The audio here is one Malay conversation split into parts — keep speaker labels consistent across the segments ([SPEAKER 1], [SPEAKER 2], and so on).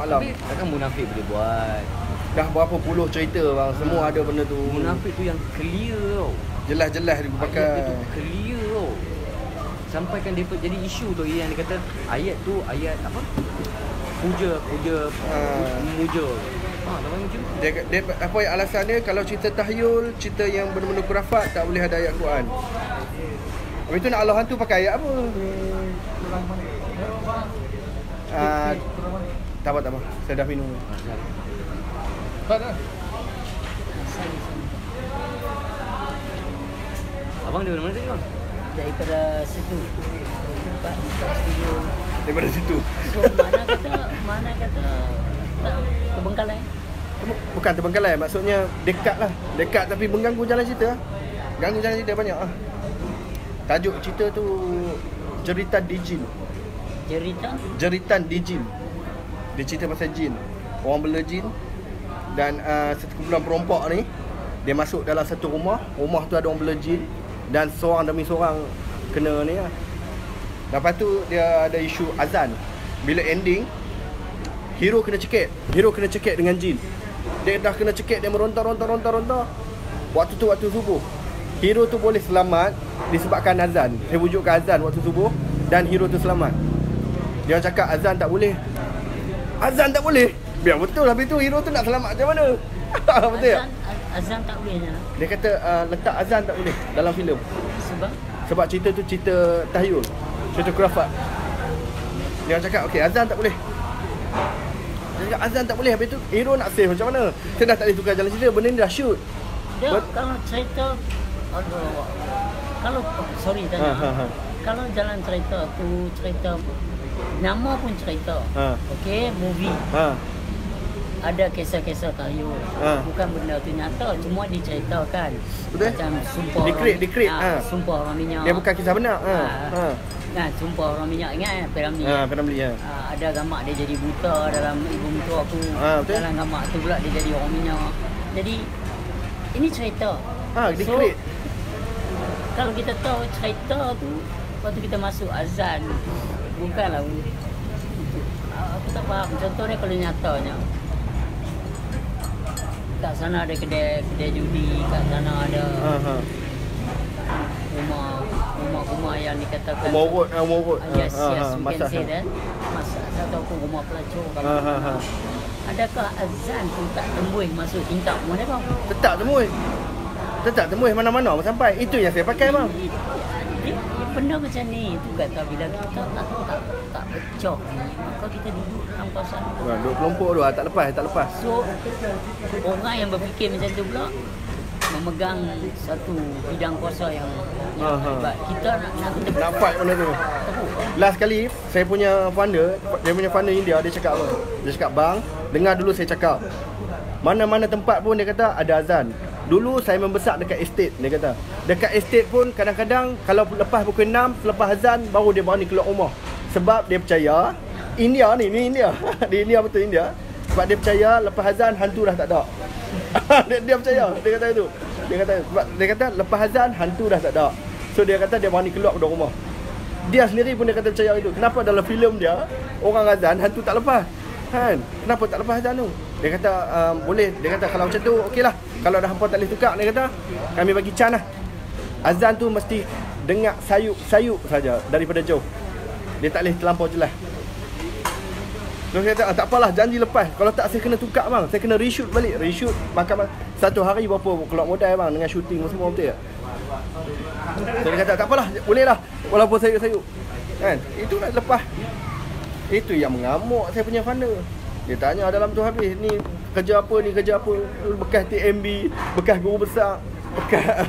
[SPEAKER 1] Alam.
[SPEAKER 2] Tapi takkan munafik boleh buat.
[SPEAKER 1] Dah berapa puluh cerita bang, semua ada benda tu.
[SPEAKER 2] Munafik tu yang clear tau.
[SPEAKER 1] Jelas-jelas dia
[SPEAKER 2] Ayat
[SPEAKER 1] pakai.
[SPEAKER 2] dia tu clear tau. Sampaikan dia jadi isu tu yang dia kata ayat tu ayat apa? Puja memuja. Tak macam tu.
[SPEAKER 1] Dia apa yang alasan dia kalau cerita tahyul, cerita yang benar-benar khurafat tak boleh ada ayat Quran. Habis tu nak Allah hantu pakai ayat apa? Tak apa. Saya dah minum.
[SPEAKER 2] Abang dari mana tadi bang?
[SPEAKER 3] Daripada situ. Tempat studio.
[SPEAKER 1] Daripada situ.
[SPEAKER 3] So mana kata tak Terbengkalai.
[SPEAKER 1] Bukan Terbengkalai, maksudnya dekat lah. Dekat tapi mengganggu jalan cerita. Ganggu jalan cerita banyak lah. Tajuk cerita tu Jeritan di Jin. Jeritan di Jin. Dia cerita pasal jin. Orang bela jin. Dan satu kumpulan perompak ni, dia masuk dalam satu rumah. Rumah tu ada orang bela jin. Dan seorang demi seorang kena ni lah. Lepas tu dia ada isu azan. Bila ending, hero kena cekik dengan jin. Dia dah kena cekik, dia meronta. Waktu tu waktu subuh. Hero tu boleh selamat disebabkan azan. Saya wujudkan azan waktu subuh dan hero tu selamat. Dia cakap azan tak boleh. Azan tak boleh. Biar betul, habis tu hero tu nak selamat macam mana? Betul tak?
[SPEAKER 3] Azan tak boleh je.
[SPEAKER 1] Dia kata letak azan tak boleh dalam filem. Sebab cerita tu cerita tahyul. Cerita khurafat. Dia cakap okey azan tak boleh. Dia cakap azan tak boleh. Habis tu hero nak save macam mana? Saya dah tak boleh tukar jalan cerita. Benda ni dah shoot.
[SPEAKER 3] Dia kalau cerita kalau sorry tanya. Kalau jalan cerita tu cerita nama pun cerita. Okey, movie. Ada kisah-kisah tahyul. Bukan benda tu nyata, cuma diceritakan.
[SPEAKER 1] Betul?
[SPEAKER 3] Macam sumpah.
[SPEAKER 1] Dikreat.
[SPEAKER 3] Sumpah orang minyak.
[SPEAKER 1] Dia bukan kisah benar.
[SPEAKER 3] Sumpah orang minyak ingat P.Ramlee.
[SPEAKER 1] P.Ramlee ya.
[SPEAKER 3] Ada gambar dia jadi buta dalam ibu mentua aku. Dalam gambar tu pula dia jadi orang minyak. Jadi ini cerita.
[SPEAKER 1] Dikreat.
[SPEAKER 3] Kalau kita tahu cerita tu, lepas tu kita masuk azan. Bukanlah aku tak faham. Contohnya kalau nyatanya kat sana ada kedai judi, kat sana ada rumah yang dikatakan
[SPEAKER 1] rumah urut.
[SPEAKER 3] Yes, you can say that. Masa ataupun rumah pelacur kalau adakah azan tu tak tembus masuk tingkap mana bang? Tetap tembus mana-mana sampai. Itu yang saya pakai bang. Dia benda macam ni tu kata bila kita tak pecah ni, maka kita duduk dalam kawasan tu.
[SPEAKER 1] Duduk kelompok tu tak lepas.
[SPEAKER 3] So orang yang berfikir macam tu pula memegang satu bidang kuasa yang hebat. Kita nak
[SPEAKER 1] fight benda tu. Last kali saya punya founder, India, dia cakap apa? Dia cakap bang, dengar dulu saya cakap. Mana-mana tempat pun dia kata ada azan. Dulu saya membesar dekat estate, dia kata. Dekat estate pun kadang-kadang kalau lepas pukul 6, selepas azan baru dia berani keluar rumah. Sebab dia percaya India ni India. Di India betul India. Sebab dia percaya lepas azan hantu dah tak ada. dia percaya, dia kata itu. Dia kata lepas azan hantu dah tak ada. So dia kata dia berani keluar dari rumah. Dia sendiri pun dia kata percaya itu. Kenapa dalam filem dia orang azan hantu tak lepas? Kan? Kenapa tak lepas azan tu? Dia kata boleh. Dia kata kalau macam tu okeylah. Kalau dah hampa tak boleh tukar, dia kata kami bagi can lah. Azan tu mesti dengar sayup saja daripada jauh. Dia tak boleh terlampau jelas. So saya kata tak apalah, janji lepas. Kalau tak saya kena tukar bang. Saya kena reshoot balik. Makan satu hari berapa keluar modal bang dengan shooting semua, betul tak? So dia kata tak apalah, boleh lah walaupun sayup. Kan? Itu nak lepas. Itu yang mengamuk saya punya founder. Dia tanya dalam tu habis, ni kerja apa ni, kerja apa? Bekas TMB, bekas guru besar, bekas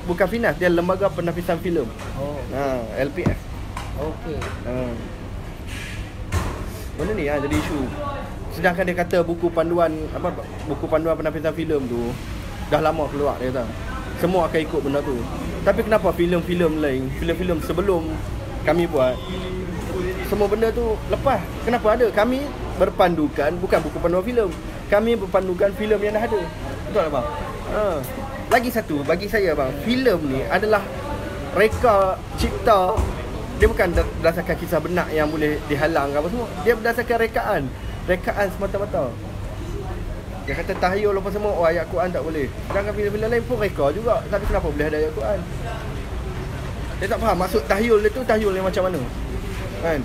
[SPEAKER 1] bukan Finas, dia Lembaga Penafisan Filem. LPF.
[SPEAKER 3] Okey.
[SPEAKER 1] Benda ni jadi isu. Sedangkan dia kata buku panduan penafisan filem tu dah lama keluar, dia kata. Semua akan ikut benda tu. Tapi kenapa filem-filem lain, filem-filem sebelum kami buat, semua benda tu lepas? Kenapa ada? Kami berpandukan bukan buku panduan filem. Kami berpandukan filem yang dah ada. Betul tak bang? Lagi satu bagi saya bang, filem ni adalah reka cipta Dia bukan berdasarkan kisah benak yang boleh dihalang ke apa semua. Dia berdasarkan rekaan semata-mata. Dia kata tahyul apa semua, oh ayat Quran tak boleh. Sedangkan bila-bila lain pun reka juga. Tapi kenapa boleh ada ayat Quran? Dia tak faham maksud tahyul dia tu, tahyul yang macam mana. Kan?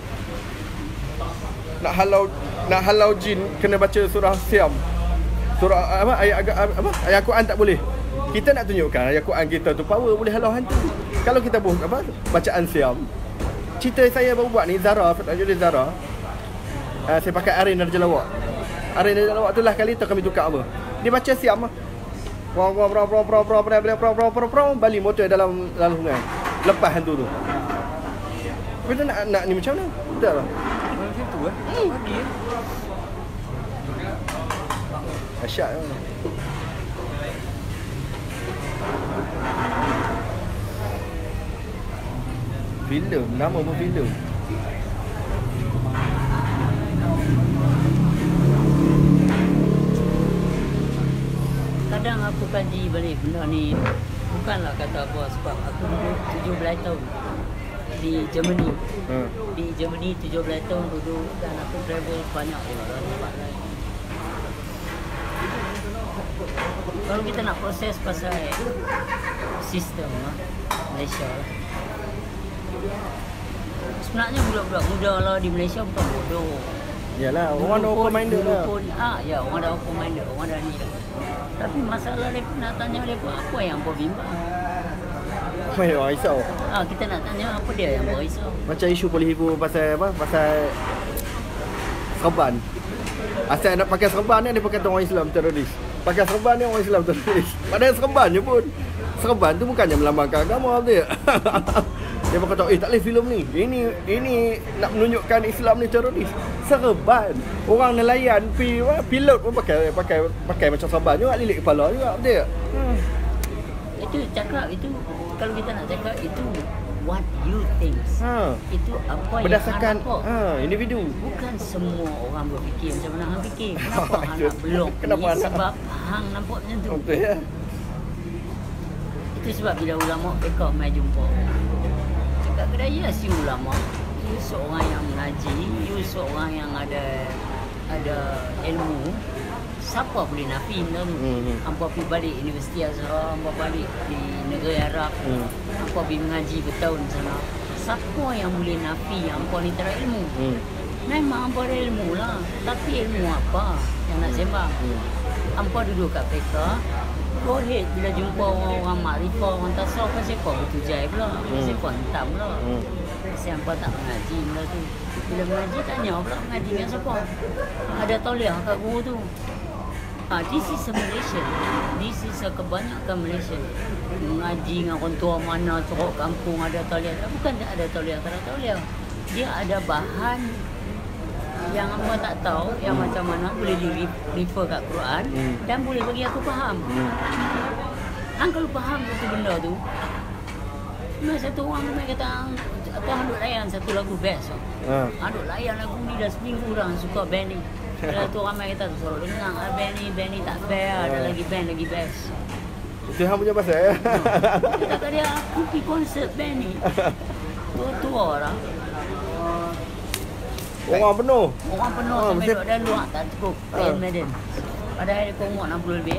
[SPEAKER 1] Nak halau jin kena baca surah Siam. Surah apa ayat Quran tak boleh. Kita nak tunjukkan ayat Quran kita tu power boleh halau hantu. Kalau kita buat bacaan Siam. Cerita saya baru buat ni Zara, jadi Zara. Saya pakai Arin Raja Lawak. Arin Raja Lawak tu lah kali tu kami tukar apa. Dia baca Siam lah. Balik motor dalam sungai. Lepas hantu tu. Kita nak ni macam mana? Betul lah.
[SPEAKER 2] Macam tu Pagi
[SPEAKER 1] Asyik lah. Filem, nama pun filem.
[SPEAKER 3] Kadang aku kaji balik benda ni. Bukanlah kata apa, sebab aku duduk 17 tahun di Germany. Di Germany 17 tahun duduk dan aku travel banyak tempat lain. Kalau kita nak proses pasal sistem Malaysia lah. Sebenarnya budak-budak muda lah di Malaysia bukan bodoh.
[SPEAKER 1] Yalah, orang ada open-minded lah.
[SPEAKER 3] Ya, orang ada open-minded, orang ada ni lah. Tapi masalah dia nak tanya dia apa yang kau bimbang.
[SPEAKER 1] Apa yang risau?
[SPEAKER 3] Kita nak tanya apa dia yang berisau.
[SPEAKER 1] Macam isu polihibu pasal apa? Pasal serban. Asal nak pakai serban ni dia pakai orang Islam teroris. Pakai serban ni orang Islam teroris. Padahal serban je pun. Serban tu bukannya melambangkan agama dia. Dia berkata, tak boleh filem ni. Ini nak menunjukkan Islam ni teroris. Serban. Orang nelayan pilot pun pakai macam serban juga, lilit kepala juga, betul tak?
[SPEAKER 3] Itu cakap itu kalau kita nak cakap itu what you think. Itu apa
[SPEAKER 1] berdasarkan
[SPEAKER 3] yang nampak.
[SPEAKER 1] Individu.
[SPEAKER 3] Bukan semua orang berfikir macam mana hang fikir. Kenapa hang nak belok?
[SPEAKER 1] Kenapa
[SPEAKER 3] sebab hang nampak macam tu.
[SPEAKER 1] Betul ya.
[SPEAKER 3] Itu sebab bila ulama fiqh mai jumpa. Cakap kedaya si ulama. You seorang yang mengaji, you seorang yang ada ilmu. Siapa boleh nafi benda tu? Hampa pergi balik Universiti Azhar, hampa balik di negara Arab, hampa pergi mengaji bertahun sana. Siapa yang boleh nafi hampa ni tak ada ilmu? Memang hampa ada ilmu lah. Tapi ilmu apa yang nak sembang? Hampa duduk kat PK, go ahead bila jumpa orang makrifah, orang tasawuf, kan siapa bertujai pula, siapa hentam pula. Siapa tak mengaji benda tu. Bila mengaji tanya pula mengaji dengan siapa? Ada tauliah kat guru tu. This is a Malaysian. This is a kebanyakan Malaysian. Mengaji dengan orang tua mana, corok kampung ada tauliah. Bukan tak ada tauliah, tak ada tauliah. Dia ada bahan yang apa tak tahu, yang macam mana boleh refer kat Quran dan boleh bagi aku faham. Hang kalau faham satu benda tu, satu orang tu kata hang duk layan satu lagu best. Hang duk layan lagu ni dah seminggu dah suka band ni. Kalau tu ramai kata tu suruh dengar band ni tak fair, ada lagi band lagi best.
[SPEAKER 1] Itu hang punya pasal ya.
[SPEAKER 3] Dia kata dia aku pergi konsert band ni. Tua-tua orang.
[SPEAKER 1] Orang penuh.
[SPEAKER 3] Orang penuh sampai duduk dalam luar tak cukup. Medan. Padahal dia umur 60 lebih.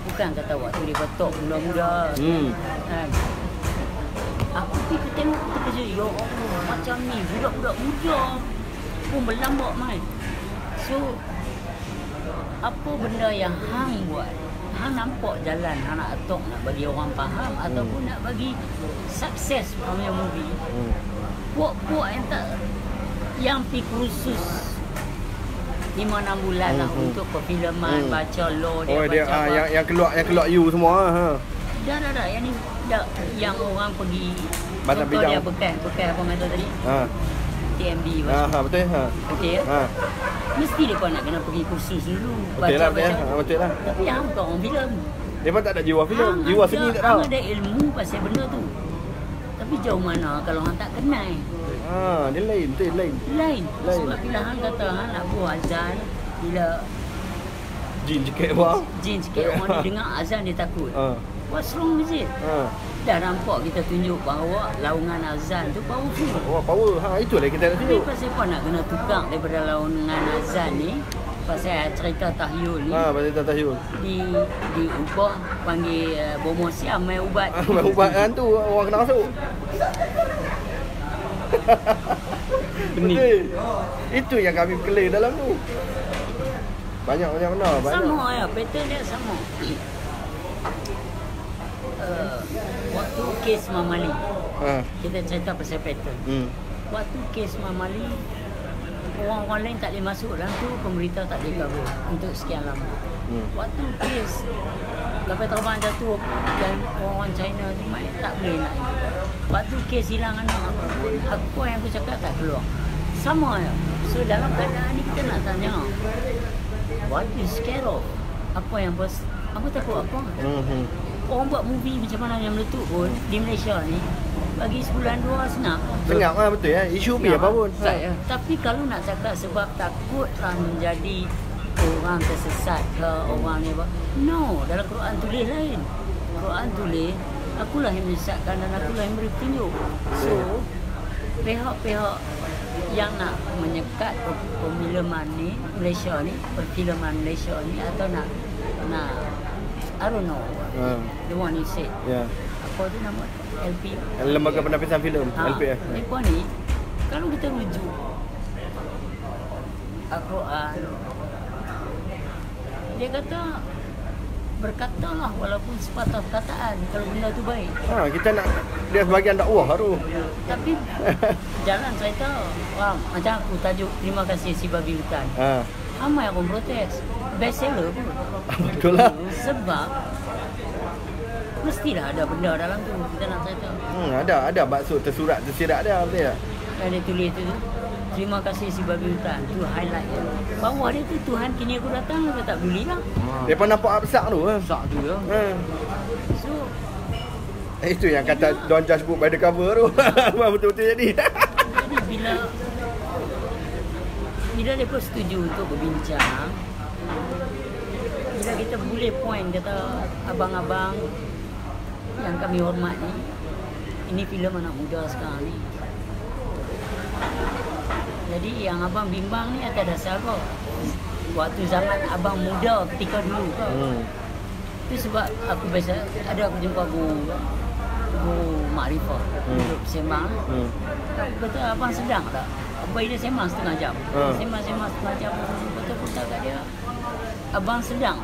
[SPEAKER 3] Bukan kata waktu dia betok muda-muda. Kan. Aku pergi tengok tu kerja. Ya Allah, macam ni budak-budak muda pun berlambak mai. So apa benda yang hang buat? Hang nampak jalan hang nak atok nak bagi orang faham ataupun nak bagi sukses punya movie. Puak-puak yang tak yang pergi kursus 5-6 bulan lah untuk perfilman, baca law dia, baca
[SPEAKER 1] yang keluar you semua
[SPEAKER 3] Dah yang ni yang orang pergi
[SPEAKER 1] banyak
[SPEAKER 3] contoh dia bekas apa kata tadi? TMD
[SPEAKER 1] betul
[SPEAKER 3] okey mesti depa nak kena pergi kursus dulu
[SPEAKER 1] betul lah
[SPEAKER 3] tapi hang bukan orang filem
[SPEAKER 1] dia pun tak ada jiwa filem jiwa seni tak tahu
[SPEAKER 3] ada ilmu pasal benda tu tapi jauh mana kalau hang tak kenal
[SPEAKER 1] dia lain
[SPEAKER 3] sebab bila hang kata hang nak buat azan bila
[SPEAKER 1] jin sikit orang
[SPEAKER 3] ni dengar azan dia takut what's wrong with it dah nampak kita tunjuk bahawa laungan azan tu powerful.
[SPEAKER 1] Oh, power. Itulah kita nak
[SPEAKER 3] Tapi
[SPEAKER 1] tunjuk.
[SPEAKER 3] pasal apa nak kena tukar daripada laungan azan ni, pasal cerita tahyul ni
[SPEAKER 1] Pasal tahyul.
[SPEAKER 3] diubah panggil bomo siam main ubat.
[SPEAKER 1] Main ubat kan tu orang kena masuk. Betul. Itu yang kami clear dalam tu. Banyak benar.
[SPEAKER 3] Sama ya, pattern dia sama. Waktu kes Mamali, kita cerita pasal pattern. Waktu kes Mamali, orang-orang lain tak boleh masuk dalam tu, pemerintah tak boleh cover untuk sekian lama. Waktu kes kapal terbang jatuh dan orang China tu tak boleh nak. Waktu kes hilang anak apa yang aku cakap tak keluar. Sama ya. So dalam keadaan ni kita nak tanya, what is scared of? Apa yang bos? Apa takut apa? Orang buat movie macam mana yang meletup pun di Malaysia ni bagi sebulan dua senang.
[SPEAKER 1] Sengap lah betul ya. Isu ni apa pun.
[SPEAKER 3] Tapi kalau nak cakap sebab takutlah menjadi orang tersesat ke orang ni apa? No, dalam Quran tulis lain. Quran tulis akulah yang menyesatkan dan akulah yang beri petunjuk. So pihak-pihak yang nak menyekat perfilman ni Malaysia ni, perfilman Malaysia ni atau nak I don't know. The one you said.
[SPEAKER 1] Ya.
[SPEAKER 3] Apa tu nama? LP.
[SPEAKER 1] Lembaga Penapisan Filem, LPF.
[SPEAKER 3] Mereka ni kalau kita rujuk Al-Quran, dia kata berkatalah walaupun sepatah perkataan kalau benda tu baik.
[SPEAKER 1] Kita nak dia sebagian dakwah tu.
[SPEAKER 3] Tapi jalan cerita macam aku tajuk terima kasih si babi hutan. Ramai orang protes. Best seller pun.
[SPEAKER 1] Betul lah.
[SPEAKER 3] Sebab mestilah ada benda dalam tu kita nak cerita.
[SPEAKER 1] Ada maksud tersirat dia betul tak?
[SPEAKER 3] Ada tulis tu. Terima kasih si babi hutan. Tu highlight dia. Bawah dia tu Tuhan kini aku datang dia tak beli lah.
[SPEAKER 1] Depa nampak besar tu.
[SPEAKER 2] Besar tu ya.
[SPEAKER 3] So
[SPEAKER 1] itu yang kata don't just book by the cover tu. Betul-betul jadi.
[SPEAKER 3] Jadi bila mereka setuju untuk berbincang, bila kita boleh point kata abang-abang yang kami hormat ni, ini filem anak muda sekarang ni. Jadi yang abang bimbang ni atas dasar apa? Waktu zaman abang muda ketika dulu ke? Itu sebab aku biasa ada aku jumpa guru Makrifah duduk sembang. Aku kata abang sedang tak? Abang dia sembang setengah jam. Sembang setengah jam. Betul-betul kat dia. Abang sedang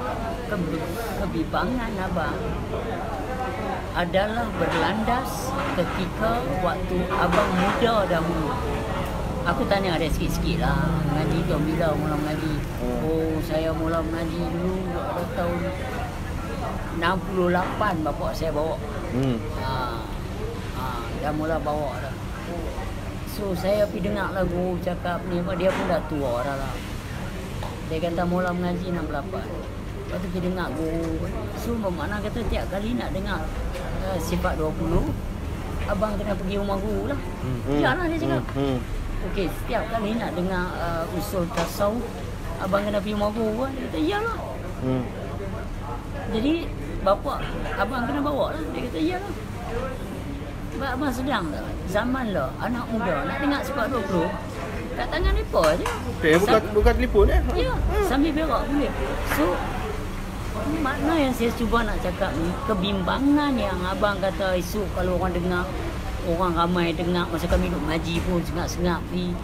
[SPEAKER 3] kebimbangan abang adalah berlandas ketika waktu abang muda dahulu. Aku tanya ada sikit-sikit lah mengaji tu bila mula mengaji. Oh saya mula mengaji dulu ada tahun 68 bapak saya bawa. Dah mula bawa dah. So saya pergi dengar lah guru cakap ni, dia pun dah tua dah lah. Dia kata mula mengaji 68. Lepas tu pergi dengar guru. So bermakna kata tiap kali nak dengar sifat 20, abang kena pergi rumah guru lah. Janganlah dia cakap. Okey, setiap kali nak dengar usul tasawuf, abang kena pergi rumah guru lah. Dia kata iyalah. Jadi bapak abang kena bawa lah. Dia kata iyalah. Sebab abang sedang tak? Zaman lah, anak muda nak dengar sifat 20 kat tangan mereka je.
[SPEAKER 1] Bukan telefon
[SPEAKER 3] Ya, sambil berak boleh. So makna yang saya cuba nak cakap ni, kebimbangan yang abang kata esok kalau orang dengar, orang ramai dengar masa kami duduk ngaji pun sengap-sengap ni.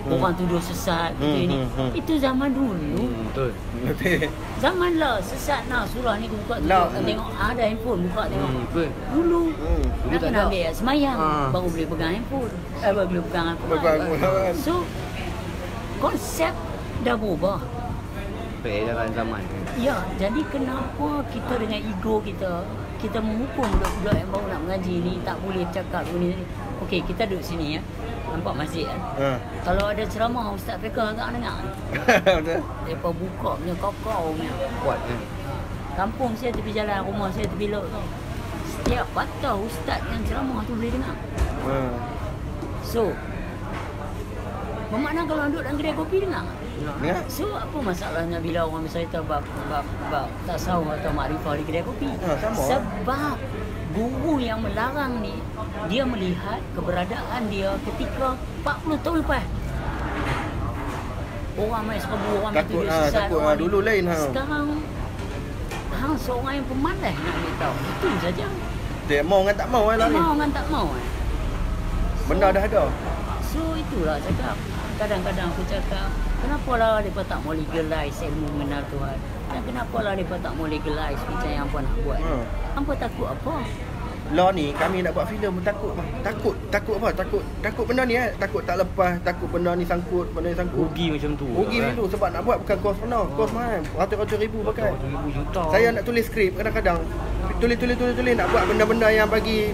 [SPEAKER 3] Orang tuduh sesat gitu ini. Itu zaman dulu.
[SPEAKER 2] Betul.
[SPEAKER 3] Zaman lah sesat nak surah ni buka tengok ada handphone buka tengok.
[SPEAKER 2] Betul.
[SPEAKER 3] Dulu nak
[SPEAKER 2] tak
[SPEAKER 3] kena ambil semayang baru boleh pegang handphone. Baru boleh pegang handphone. So konsep dah berubah.
[SPEAKER 2] Peredaran zaman.
[SPEAKER 3] Ya, jadi kenapa kita dengan ego kita menghukum budak-budak yang baru nak mengaji ni tak boleh cakap ni. Okey, kita duduk sini ya. Nampak masjid kan? Kalau ada ceramah Ustaz Fiqah tak dengar.
[SPEAKER 1] Betul.
[SPEAKER 3] Depa buka punya kakao punya.
[SPEAKER 2] Kuat kan?
[SPEAKER 3] Kampung saya tepi jalan, rumah saya tepi laut. Setiap patah ustaz yang ceramah tu boleh dengar. So bermakna kalau duduk dalam kedai kopi dengar.
[SPEAKER 1] Ya.
[SPEAKER 3] So apa masalahnya bila orang bercerita bab tasawuf atau makrifah di kedai kopi?
[SPEAKER 1] Sama.
[SPEAKER 3] Sebab guru yang melarang ni, dia melihat keberadaan dia ketika 40 tahun lepas. Orang main serbu, orang main tulis sesat.
[SPEAKER 1] Takut dulu lain.
[SPEAKER 3] Sekarang hang seorang yang pemalas nak ambil tahu. Itu saja.
[SPEAKER 1] Dia mau dengan tak mau lah ni.
[SPEAKER 3] Mau dengan tak mau.
[SPEAKER 1] Benda dah ada.
[SPEAKER 3] So itulah cakap. Kadang-kadang aku cakap, kenapa lah mereka tak mau legalize ilmu mengenal Tuhan? Dan kenapa lah mereka tak mau legalize macam yang apa nak buat? Hampa takut apa?
[SPEAKER 1] Law ni kami nak buat filem takut mah. Takut apa? Takut benda ni takut tak lepas, takut benda ni sangkut, benda ni sangkut.
[SPEAKER 2] Rugi macam tu.
[SPEAKER 1] Rugi dulu sebab nak buat bukan kos benar. Kos mahal. Ratus-ratus ribu pakai.
[SPEAKER 2] Ratus-ratus juta.
[SPEAKER 1] Saya nak tulis skrip kadang-kadang tulis nak buat benda-benda yang bagi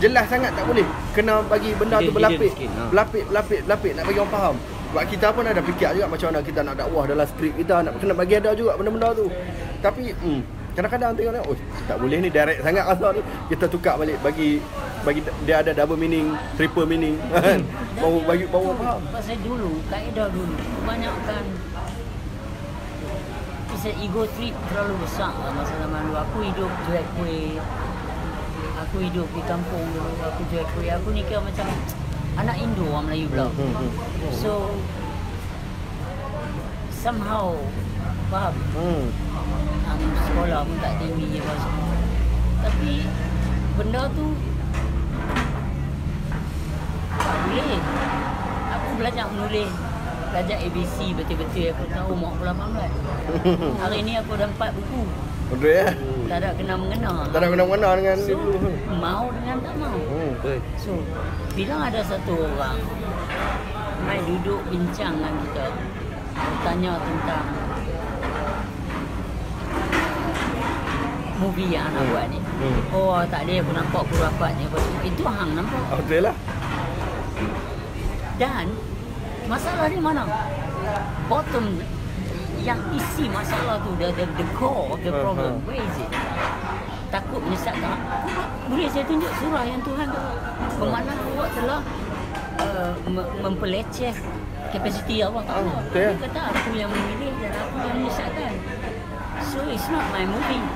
[SPEAKER 1] jelas sangat tak boleh. Kena bagi benda tu berlapis. Berlapis nak bagi orang faham. Sebab kita pun ada fikir juga macam mana kita nak dakwah dalam skrip kita, nak kena bagi ada juga benda-benda tu. Tapi kadang-kadang tengok tak boleh ni direct sangat rasa ni. Kita tukar balik bagi dia ada double meaning, triple meaning kan. Baru faham.
[SPEAKER 3] Pasal dulu, kaedah dulu kebanyakan pasal ego trip terlalu besar lah masa zaman dulu. Aku hidup jual kuih. Aku hidup di kampung dulu, aku jual kuih. Aku ni kira macam anak Indo orang Melayu pula. So somehow faham. Sekolah pun tak tinggi apa semua. Tapi benda tu tak boleh. Aku belajar menulis, belajar ABC betul-betul. Aku tahu umur aku 18. Hari ni aku dah 4 buku.
[SPEAKER 1] Betul ya?
[SPEAKER 3] Tak ada kena-mengena.
[SPEAKER 1] Tak ada kena-mengena dengan
[SPEAKER 3] so, mau dengan tak mau. So, bila ada satu orang mai duduk bincang dengan kita, bertanya tentang movie yang anak buat ni. Oh, tak boleh aku nampak aku rapat ni. Itu hang nampak.
[SPEAKER 1] Betul lah.
[SPEAKER 3] Dan masalah ni mana? Bottom yang isi masalah tu, the core of the problem. Where is it? Takut menyesatkan. Boleh saya tunjuk surah yang Tuhan tu bermakna awak telah mempeleceh kapasiti Allah Ta'ala. Dia kata aku yang memilih dan aku yang menyesatkan. So it's not my movie.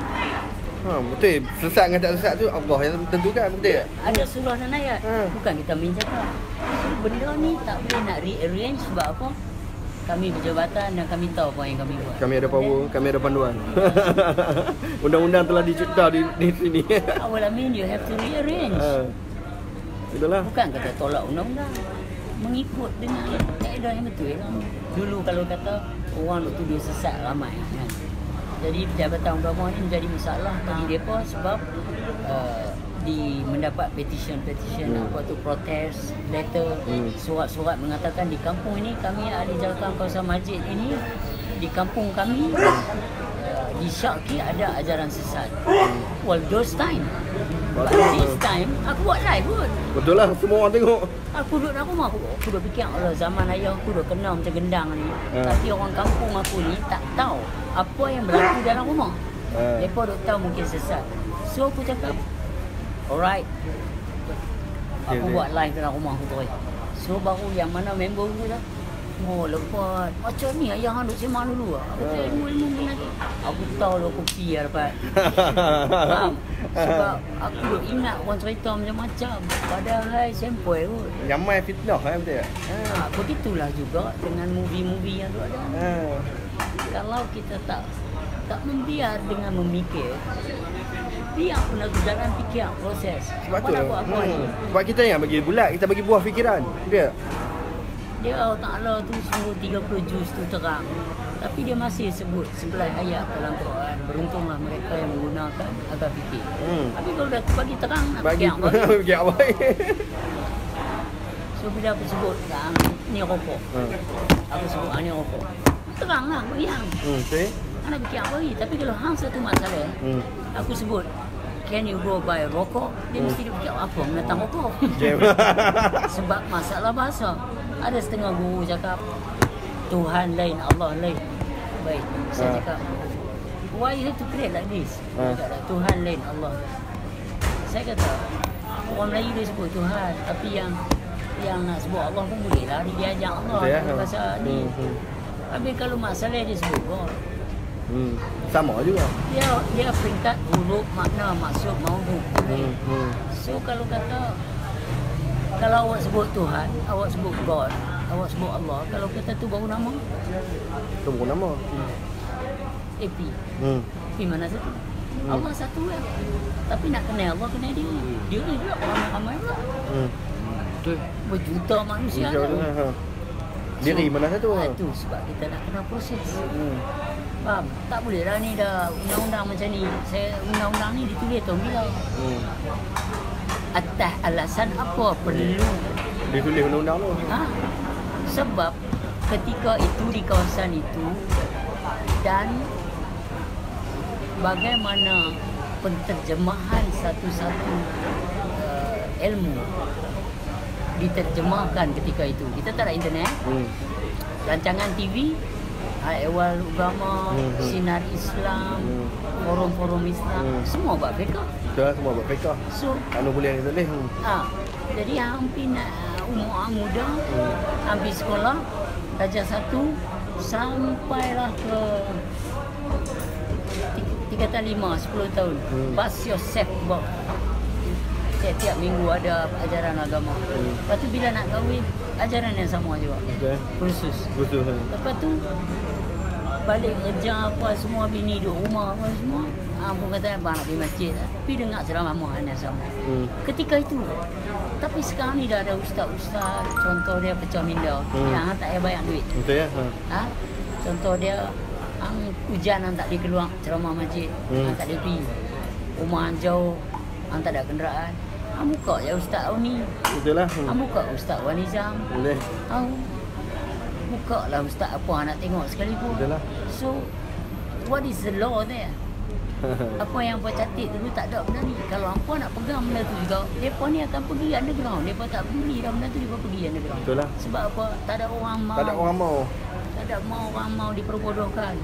[SPEAKER 1] Betul. Sesat dengan tak sesat tu Allah yang tentukan, betul tak?
[SPEAKER 3] Ada surah dan ayat. Bukan kita main cakap. So, benda ni tak boleh nak rearrange sebab apa? Kami berjabatan dan kami tahu apa yang kami buat.
[SPEAKER 1] Kami ada power, kami ada panduan. Undang-undang telah dicipta di sini.
[SPEAKER 3] Awal amin, you have to rearrange.
[SPEAKER 1] Itulah.
[SPEAKER 3] Bukan kata tolak undang-undang. Mengikut dengan kaedah yang betul. Dulu kalau kata orang nak tuduh sesat ramai kan. Jadi Jabatan Agama ni menjadi masalah bagi mereka sebab mendapat petition apa tu protes letter, surat-surat mengatakan di kampung ini kami ahli jalankan kawasan masjid ini di kampung kami disyaki ada ajaran sesat. Well, those time. But this time aku buat live pun.
[SPEAKER 1] Betul lah, semua orang tengok.
[SPEAKER 3] Aku duduk dalam rumah, aku dah fikir Allah zaman ayah aku dah kena macam gendang ni. Tapi orang kampung aku ni tak tahu apa yang berlaku dalam rumah. Mereka duk tahu mungkin sesat. So aku cakap, alright. Aku buat live dalam rumah aku terus. So baru yang mana member aku dah, oh lepas macam ni ayah hang duk sembang dulu lah. Aku cakap ilmu lagi. Aku tahu lah aku pergi lah dapat. Faham? Sebab aku duk ingat orang cerita macam-macam. Padahal sempoi pun.
[SPEAKER 1] Ramai fitnah kan, betul tak?
[SPEAKER 3] Begitulah juga dengan movie-movie yang tu ada. Kalau kita tak membiar dengan memikir, biar pun aku jalan fikir proses.
[SPEAKER 1] Sebab tu sebab kita yang bagi bulat, kita bagi buah fikiran. Dia
[SPEAKER 3] Allah Ta'ala tu sungguh 30 juz tu terang. Tapi dia masih sebut 11 ayat dalam Quran. Beruntunglah mereka yang menggunakan agar fikir. Tapi kalau dah bagi terang, nak fikir apa?
[SPEAKER 1] Fikir apa?
[SPEAKER 3] So bila aku sebut ni rokok, aku sebut ni rokok, terang lah bagi hang. Nak fikir apa lagi? Tapi kalau hang satu masalah, aku sebut can you go buy rokok, dia mesti dia fikir apa menentang rokok. Sebab masalah bahasa. Ada setengah guru cakap Tuhan lain, Allah lain. Baik, saya cakap why you have to create like this? Tuhan lain, Allah lain. Saya kata orang Melayu dia sebut Tuhan, tapi yang nak sebut Allah pun boleh lah. Dia ajak Allah bahasa ni. Tapi kalau masalah dia sebut God.
[SPEAKER 1] Sama juga.
[SPEAKER 3] Dia peringkat huruf, makna, maksud, maudhu. So kalau kata, kalau awak sebut Tuhan, awak sebut God, awak sebut Allah, kalau kata tu baru nama,
[SPEAKER 1] Tu bukan nama.
[SPEAKER 3] AP. AP mana satu? Allah satu lah. Tapi nak kenal Allah, kenal dia. Dia ni juga ramai-ramai lah.
[SPEAKER 2] Betul.
[SPEAKER 3] Berjuta manusia
[SPEAKER 1] Hijau
[SPEAKER 3] tu.
[SPEAKER 1] tu. Diri mana satu?
[SPEAKER 3] Itu sebab kita nak kena proses. Faham? Tak boleh lah ni dah undang-undang macam ni. Undang-undang ni ditulis tahun bila. Atas alasan apa perlu
[SPEAKER 1] Dia tulis undang-undang tu.
[SPEAKER 3] Sebab ketika itu di kawasan itu dan bagaimana penterjemahan satu-satu ilmu diterjemahkan ketika itu. Kita tak ada internet. Rancangan TV, Ehwal Agama, Sinar Islam, forum-forum Islam, semua buat fiqah.
[SPEAKER 1] Betul lah, semua buat fiqah.
[SPEAKER 3] So,
[SPEAKER 1] Anu boleh yang tulis.
[SPEAKER 3] jadi hampir nak umur muda, hampir sekolah, darjah 1 sampailah ke 3 tahun 5, 10 tahun. Pass yourself about. Tiap minggu ada ajaran agama. Lepas tu bila nak kahwin, ajaran yang sama juga. Kursus. Lepas tu balik kerja apa semua, bini duduk rumah apa semua. Pun kata abang nak pergi masjid. Tapi dengar ceramah Muhammad yang sama. Ketika itu. Tapi sekarang ni dah ada ustaz-ustaz. Contoh dia pecah minda. Yang tak payah bayar duit.
[SPEAKER 1] Betul ya?
[SPEAKER 3] Contoh dia hujan tak boleh keluar ceramah masjid. Tak boleh pergi. Rumah jauh. Tak ada kenderaan. Buka je Ustaz ni.
[SPEAKER 1] Betul lah.
[SPEAKER 3] Buka Ustaz Wan Nizam.
[SPEAKER 1] Boleh.
[SPEAKER 3] Buka lah Ustaz apa nak tengok sekali pun.
[SPEAKER 1] Betul lah.
[SPEAKER 3] So, what is the law there? Apa yang apa catat dulu tak ada benda ni. Kalau hampa nak pegang benda tu juga, mereka ni akan pergi underground. Mereka tak peduli dah benda tu, mereka pergi underground.
[SPEAKER 1] Betul lah.
[SPEAKER 3] Sebab apa? Tak ada orang mau.
[SPEAKER 1] Tak ada orang mau.
[SPEAKER 3] Tak ada orang mau diperbodohkan.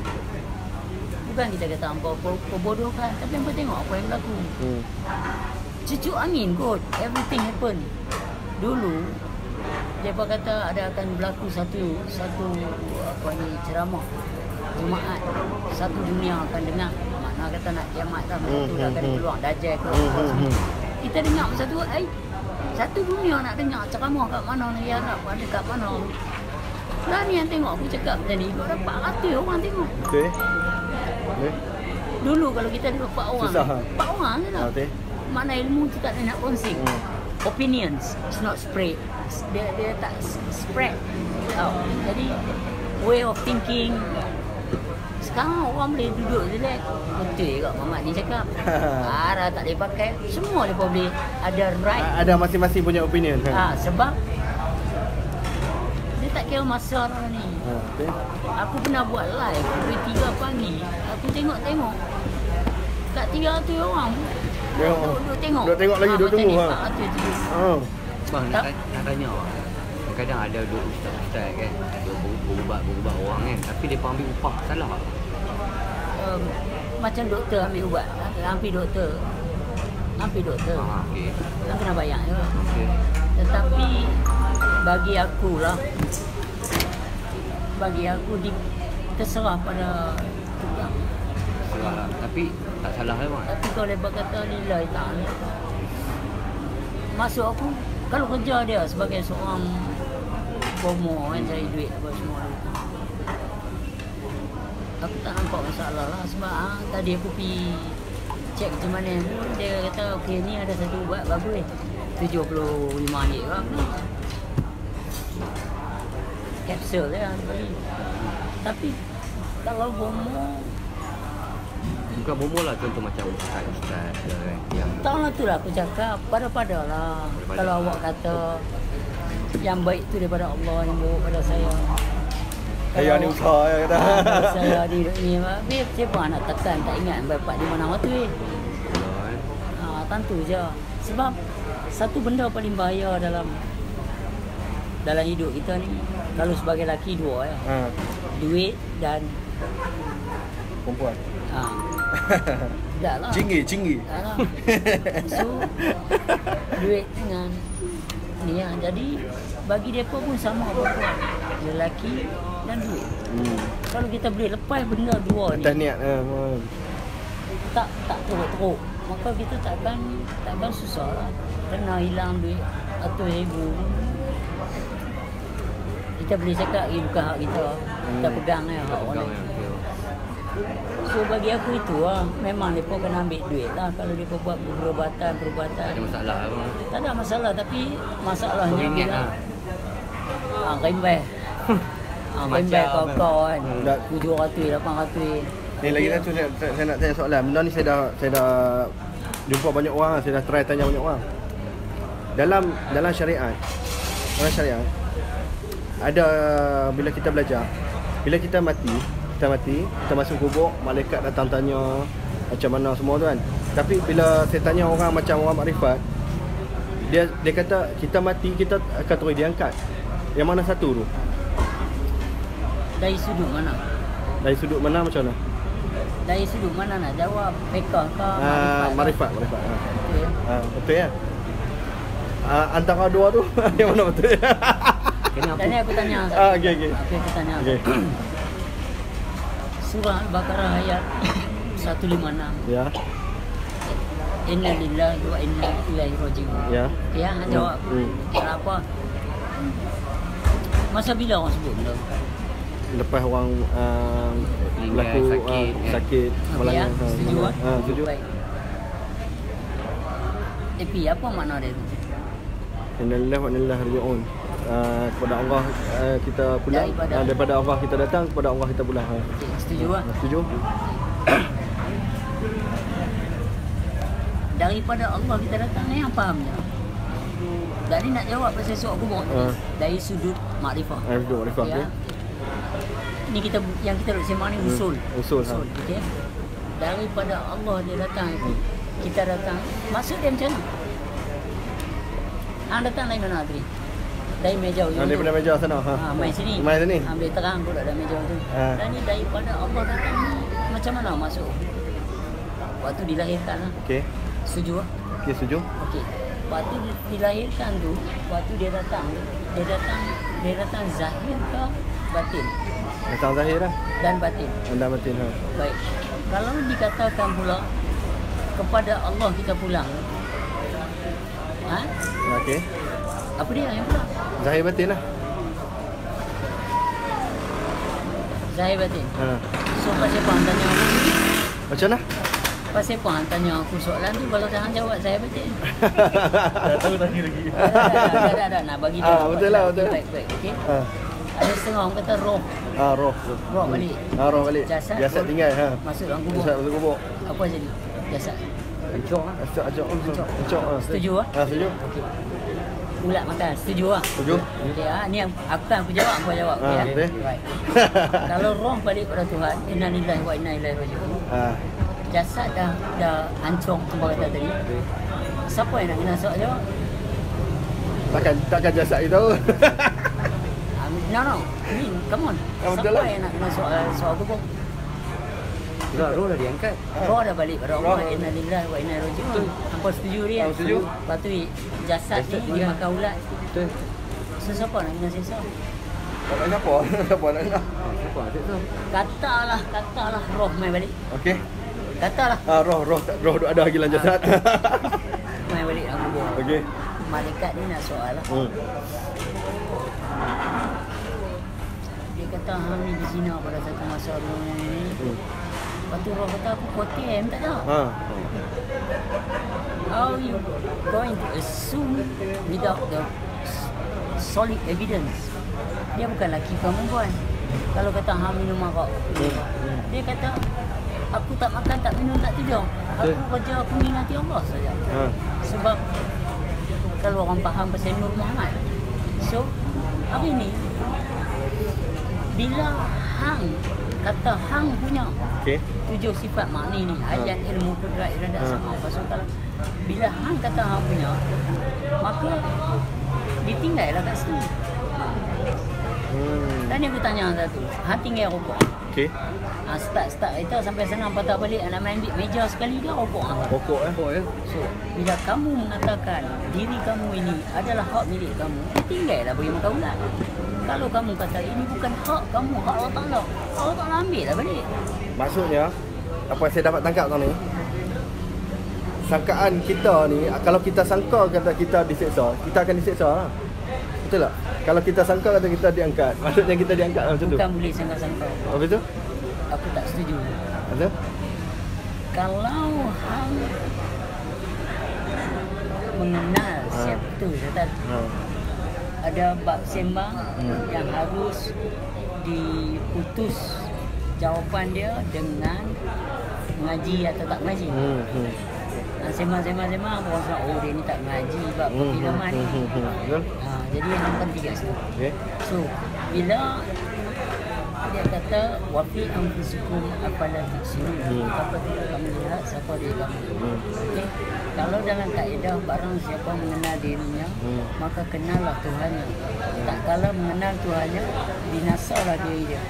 [SPEAKER 3] Bukan kita kata hampa perbodohkan, tapi hampa tengok apa yang berlaku. Cucuk angin kot, everything happen. Dulu mereka kata ada akan berlaku satu apa ni ceramah Jumaat, satu dunia akan dengar. Makna kata nak kiamat dah, masa tu dah akan keluar dajjal ke apa semua. Kita dengar masa tu, satu dunia nak dengar ceramah kat mana negeri Arab, ada kat mana. Dah ni yang tengok aku cakap macam ni, kau dapat hati orang tengok.
[SPEAKER 1] Betul.
[SPEAKER 3] Dulu kalau kita ada 4 orang,
[SPEAKER 1] susah.
[SPEAKER 3] 4 orang je lah. Mana ilmu tu tak ada nak kongsi. Opinions, it's not spread. Dia tak spread. Jadi way of thinking. Sekarang orang boleh duduk relax. Betul juga Mamat ni cakap. Dah tak boleh pakai. Semua dia boleh ada right.
[SPEAKER 1] Ada masing-masing punya opinion.
[SPEAKER 3] Sebab dia tak kira masa lah ni. Aku pernah buat live pukul 3 pagi. Aku tengok kat 300 orang. Duduk tengok.
[SPEAKER 1] Duduk tengok lagi, duduk tunggu.
[SPEAKER 2] Bang, nak tanya. Kadang ada duk ustaz-ustaz kan, dia berubat orang kan, tapi dia ambil upah, salah tak?
[SPEAKER 3] Macam doktor ambil ubat, hampir doktor.
[SPEAKER 2] Okey.
[SPEAKER 3] Kan kena bayar je.
[SPEAKER 2] Okey.
[SPEAKER 3] Tetapi bagi aku terserah pada tukang.
[SPEAKER 2] Salah. Tapi tak salah lah bang.
[SPEAKER 3] Tapi kalau lepas kata nilai tak. Maksud aku, kalau kerja dia sebagai seorang promo kan, cari duit apa semua tu, aku tak nampak masalah lah. Sebab tadi aku pergi cek macam mana, dia kata okey ni ada satu ubat bagus RM75 lah ni. Kapsul dia bagi. Tapi kalau promo,
[SPEAKER 2] bukan bomo lah, contoh macam ustaz-ustaz kan, yang
[SPEAKER 3] tak lah tu lah aku cakap, pada-pada lah. Kalau awak kata yang baik tu daripada Allah, yang buruk pada saya.
[SPEAKER 1] Saya ni usaha ya kata.
[SPEAKER 3] Saya ni siapa nak tekan, tak ingat bapak di mana waktu ni. Tentu je. Sebab satu benda paling bahaya dalam hidup kita ni, kalau sebagai lelaki dua duit dan
[SPEAKER 1] perempuan.
[SPEAKER 3] Tak lah.
[SPEAKER 1] Cinggi.
[SPEAKER 3] Tak lah. So, duit dengan ni lah. Jadi, bagi mereka pun sama perempuan. lelaki dan duit. Kalau kita boleh lepas benda dua ni,
[SPEAKER 1] atas niat.
[SPEAKER 3] tak teruk-teruk, maka kita takkan susah lah. Kena hilang duit 100,000, kita boleh cakap bukan hak kita, kita pegang hak orang lain. So bagi aku itu memang mereka kena ambil duit lah kalau mereka buat perubatan.
[SPEAKER 2] Ada masalah apa?
[SPEAKER 3] Tak ada masalah, tapi masalahnya bila rembes. Rembes kau kan. 700, 800.
[SPEAKER 1] Ni lagi satu saya nak tanya soalan. Benda ni saya dah jumpa banyak orang, saya dah try tanya banyak orang. Dalam syariat ada bila kita belajar, bila kita mati, kita masuk kubur, malaikat datang tanya macam mana semua tu kan. Tapi bila saya tanya orang macam orang makrifat, dia kata kita mati, kita akan terus diangkat. Yang mana satu tu?
[SPEAKER 3] Dari sudut mana?
[SPEAKER 1] Dari sudut mana macam mana?
[SPEAKER 3] Dari sudut mana nak jawab? Fiqh ke
[SPEAKER 1] Makrifat.
[SPEAKER 3] Okay.
[SPEAKER 1] Betul ya? Antara dua tu yang mana betul?
[SPEAKER 3] Tadi aku tanya.
[SPEAKER 1] Okey.
[SPEAKER 3] Okey, aku tanya.
[SPEAKER 1] Okey.
[SPEAKER 3] Surah Al-Baqarah ayat 156.
[SPEAKER 1] Ya.
[SPEAKER 3] Inna lillahi wa inna ilaihi raji'un.
[SPEAKER 1] Ya.
[SPEAKER 3] Okey, nak jawab. Kira apa? Masa bila orang sebut benda?
[SPEAKER 1] Lepas orang berlaku sakit malam.
[SPEAKER 3] Setuju kan?
[SPEAKER 1] Setuju.
[SPEAKER 3] Baik. Tapi apa makna dia tu?
[SPEAKER 1] Innalillahi wa inna ilaihi raji'un. Kepada Allah kita pulang, daripada Allah kita datang, kepada Allah kita pulang.
[SPEAKER 3] Setuju tak?
[SPEAKER 1] Setuju.
[SPEAKER 3] Daripada Allah kita datang ni yang fahamnya. Jadi nak jawab pasal soal kubur dari sudut makrifah.
[SPEAKER 1] Sudut makrifah.
[SPEAKER 3] Okay. Ni kita yang kita duk sembang ni usul. Okey. Daripada Allah dia datang itu. Kita datang. Maksud dia macam mana? Hang datang dari mana tadi? Dari meja tu.
[SPEAKER 1] Daripada meja sana.
[SPEAKER 3] Main sini. Ambil terang pula dalam meja tu. Dan ni daripada Allah datang ni macam mana masuk? Waktu dilahirkan lah.
[SPEAKER 1] Okey.
[SPEAKER 3] Setuju?
[SPEAKER 1] Okey, setuju.
[SPEAKER 3] Okey. Waktu dilahirkan tu, waktu dia datang zahir ke batin?
[SPEAKER 1] Datang zahir lah.
[SPEAKER 3] Dan batin.
[SPEAKER 1] Dan batin.
[SPEAKER 3] Baik. Kalau dikatakan pula kepada Allah kita pulang.
[SPEAKER 1] Okey.
[SPEAKER 3] Apa dia yang pulang?
[SPEAKER 1] Zahir batin lah.
[SPEAKER 3] Zahir batin. So pasal apa hang tanya aku?
[SPEAKER 1] Macam mana?
[SPEAKER 3] Pasal apa hang tanya aku soalan tu kalau hang jawab zahir batin?
[SPEAKER 1] Tak tahu tanya lagi.
[SPEAKER 3] Dah nak bagi dia.
[SPEAKER 1] Betul lah.
[SPEAKER 3] Baik. Okey. Ada setengah orang kata roh.
[SPEAKER 1] Roh.
[SPEAKER 3] Roh balik.
[SPEAKER 1] Roh balik. Jasad tinggal.
[SPEAKER 3] Masuk dalam kubur.
[SPEAKER 1] Masuk kubur.
[SPEAKER 3] Apa jadi? Jasad.
[SPEAKER 2] Ancok.
[SPEAKER 3] Setuju ah?
[SPEAKER 1] Setuju.
[SPEAKER 3] Okey. Ulat makan. Setuju ah?
[SPEAKER 1] Setuju.
[SPEAKER 3] Okey ni aku jawab, aku jawab. Okey. Baik. Kalau roh balik pada Tuhan, inna lillahi wa inna ilaihi raji'un. Jasad dah hancur tempat kata tadi. Siapa yang nak kena soal jawab?
[SPEAKER 1] Takkan jasad itu.
[SPEAKER 3] No. Ni, come on. Siapa yang nak kena soal tu pun?
[SPEAKER 2] Roh dah diangkat.
[SPEAKER 3] Roh dah balik pada Allah. Inna lillahi wa inna ilaihi raji'un. Hampa setuju dia?
[SPEAKER 1] Setuju.
[SPEAKER 3] Lepas tu jasad ni dimakan ulat.
[SPEAKER 2] Betul.
[SPEAKER 3] So siapa nak kena sisa?
[SPEAKER 1] Tak nak siapa? Siapa nak kena?
[SPEAKER 2] Siapa ada tu?
[SPEAKER 3] Katalah roh main balik.
[SPEAKER 1] Okey.
[SPEAKER 3] Katalah.
[SPEAKER 1] Roh ada lagi dalam jasad.
[SPEAKER 3] Main balik dalam kubur.
[SPEAKER 1] Okey.
[SPEAKER 3] Malaikat ni nak soal lah. Dia kata hang ni berzina pada satu masa dunia ni. Lepas tu roh kata aku kotem tak ada. How you going to assume without the solid evidence? Dia bukan lelaki ke perempuan. Kalau kata hang minum arak, dia kata aku tak makan, tak minum, tak tidur. Aku kerja aku minati Allah saja. Sebab kalau orang faham pasal Nur Muhammad. So hari ni bila hang kata hang punya 7 sifat makni ni, ayat, ilmu, kudrat, iradat, sama. Pasal kalau bila hang kata hang punya, maka ditinggallah kat situ. Dan aku tanya satu, hang tinggal rokok.
[SPEAKER 1] Okey.
[SPEAKER 3] Start kereta sampai sana patah balik nak main ambil meja sekali dia rokok.
[SPEAKER 1] Rokok
[SPEAKER 2] ya.
[SPEAKER 3] So, bila kamu mengatakan diri kamu ini adalah hak milik kamu, tinggallah bagi makan ulat. Kalau kamu kata ini bukan hak kamu, hak Allah Ta'ala, Allah Ta'ala ambil lah balik.
[SPEAKER 1] Maksudnya, apa yang saya dapat tangkap kau ni, sangkaan kita ni, kalau kita sangka kata kita diseksa, kita akan diseksa lah. Betul tak? Kalau kita sangka kata kita diangkat, maksudnya kita diangkat lah macam tu.
[SPEAKER 3] Bukan boleh sangka-sangka.
[SPEAKER 1] Apa itu?
[SPEAKER 3] Aku tak setuju.
[SPEAKER 1] Betul?
[SPEAKER 3] Kalau hang mengenal siapa tu, Ustaz, ada bab sembang yang harus diputus jawapan dia dengan mengaji atau tak mengaji. Sembang-sembang orang cakap, oh dia ni tak mengaji bab perfilman ni. Jadi yang penting kat situ. Okay. So, bila dia kata wafi anfusikum apalah tuksinu, apa tidak kamu lihat siapa dia kamu. Okay. Kalau dalam kaedah barang siapa mengenal dirinya, maka kenallah Tuhannya. Tak kala mengenal Tuhannya, binasalah diri dia.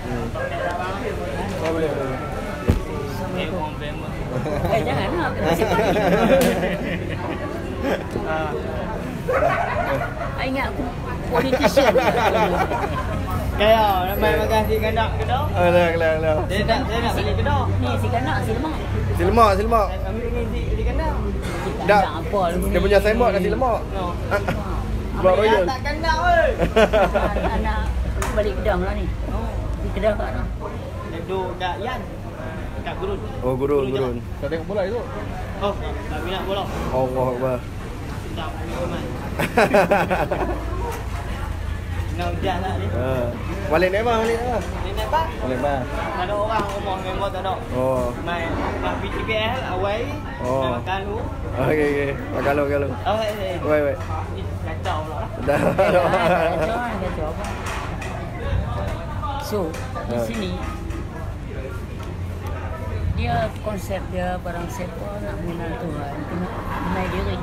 [SPEAKER 3] Janganlah, masih pagi. Ingat aku politician.
[SPEAKER 2] Kayak nak main makan si kanak kedok.
[SPEAKER 1] Alah.
[SPEAKER 2] Dia nak beli kedok.
[SPEAKER 3] Ni si kanak, si lemak.
[SPEAKER 1] Si lemak.
[SPEAKER 2] Ambil ni si kanak.
[SPEAKER 1] Dah.
[SPEAKER 3] Apa
[SPEAKER 1] Dia punya sembok dah si lemak. Buat royal.
[SPEAKER 2] Tak kanak weh.
[SPEAKER 3] Anak balik Kedah lah ni. Di Kedah kat mana?
[SPEAKER 2] Duduk kat Yan. Kat Gurun.
[SPEAKER 1] Oh, gurun.
[SPEAKER 4] Kau tengok bola itu?
[SPEAKER 2] Oh, tak minat bola.
[SPEAKER 1] Allah Akbar.
[SPEAKER 2] Tak minat. Nak hujan tak ni?
[SPEAKER 1] Balik naik bang.
[SPEAKER 2] Ni nak apa?
[SPEAKER 1] Balik bang.
[SPEAKER 2] Tak ada orang rumah member tak ada.
[SPEAKER 1] Oh.
[SPEAKER 2] Main PPL awal. Main makan dulu.
[SPEAKER 1] Okey. Kalau. Wait.
[SPEAKER 2] Kacau pula lah.
[SPEAKER 1] Dah.
[SPEAKER 3] Kacau apa? So, di sini dia konsep dia barang siapa nak mengenal Tuhan kena kenal diri.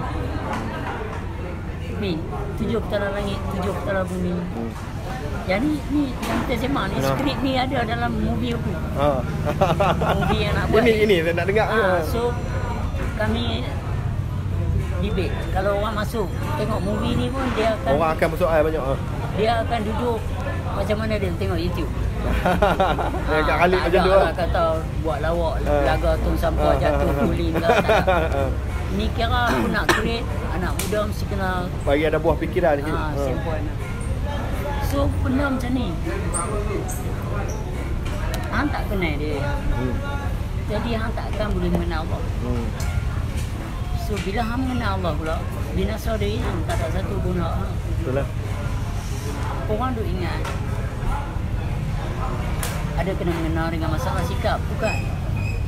[SPEAKER 3] Ni 7 petala langit, 7 petala bumi. Yang ni yang kita sembang ni, skrip ni ada dalam movie aku. Movie yang nak buat.
[SPEAKER 1] Ini saya nak dengar.
[SPEAKER 3] So kami debate. Kalau orang masuk tengok movie ni pun dia akan
[SPEAKER 1] orang akan bersoal banyak.
[SPEAKER 3] Dia akan duduk macam mana dia tengok YouTube.
[SPEAKER 1] Kat Khalid macam tu lah.
[SPEAKER 3] Kata buat lawak laga tong sampah jatuh guling tak. Ni kira aku nak create anak muda mesti kena
[SPEAKER 1] bagi ada buah fikiran ni.
[SPEAKER 3] Simple. So benda macam ni hang tak kenal dia. Jadi hang tak akan boleh mengenal Allah. So bila hang mengenal Allah pula, binasa dia hang tak ada satu guna.
[SPEAKER 1] Betul lah.
[SPEAKER 3] Orang duk ingat ada kena mengenal dengan masalah sikap, bukan.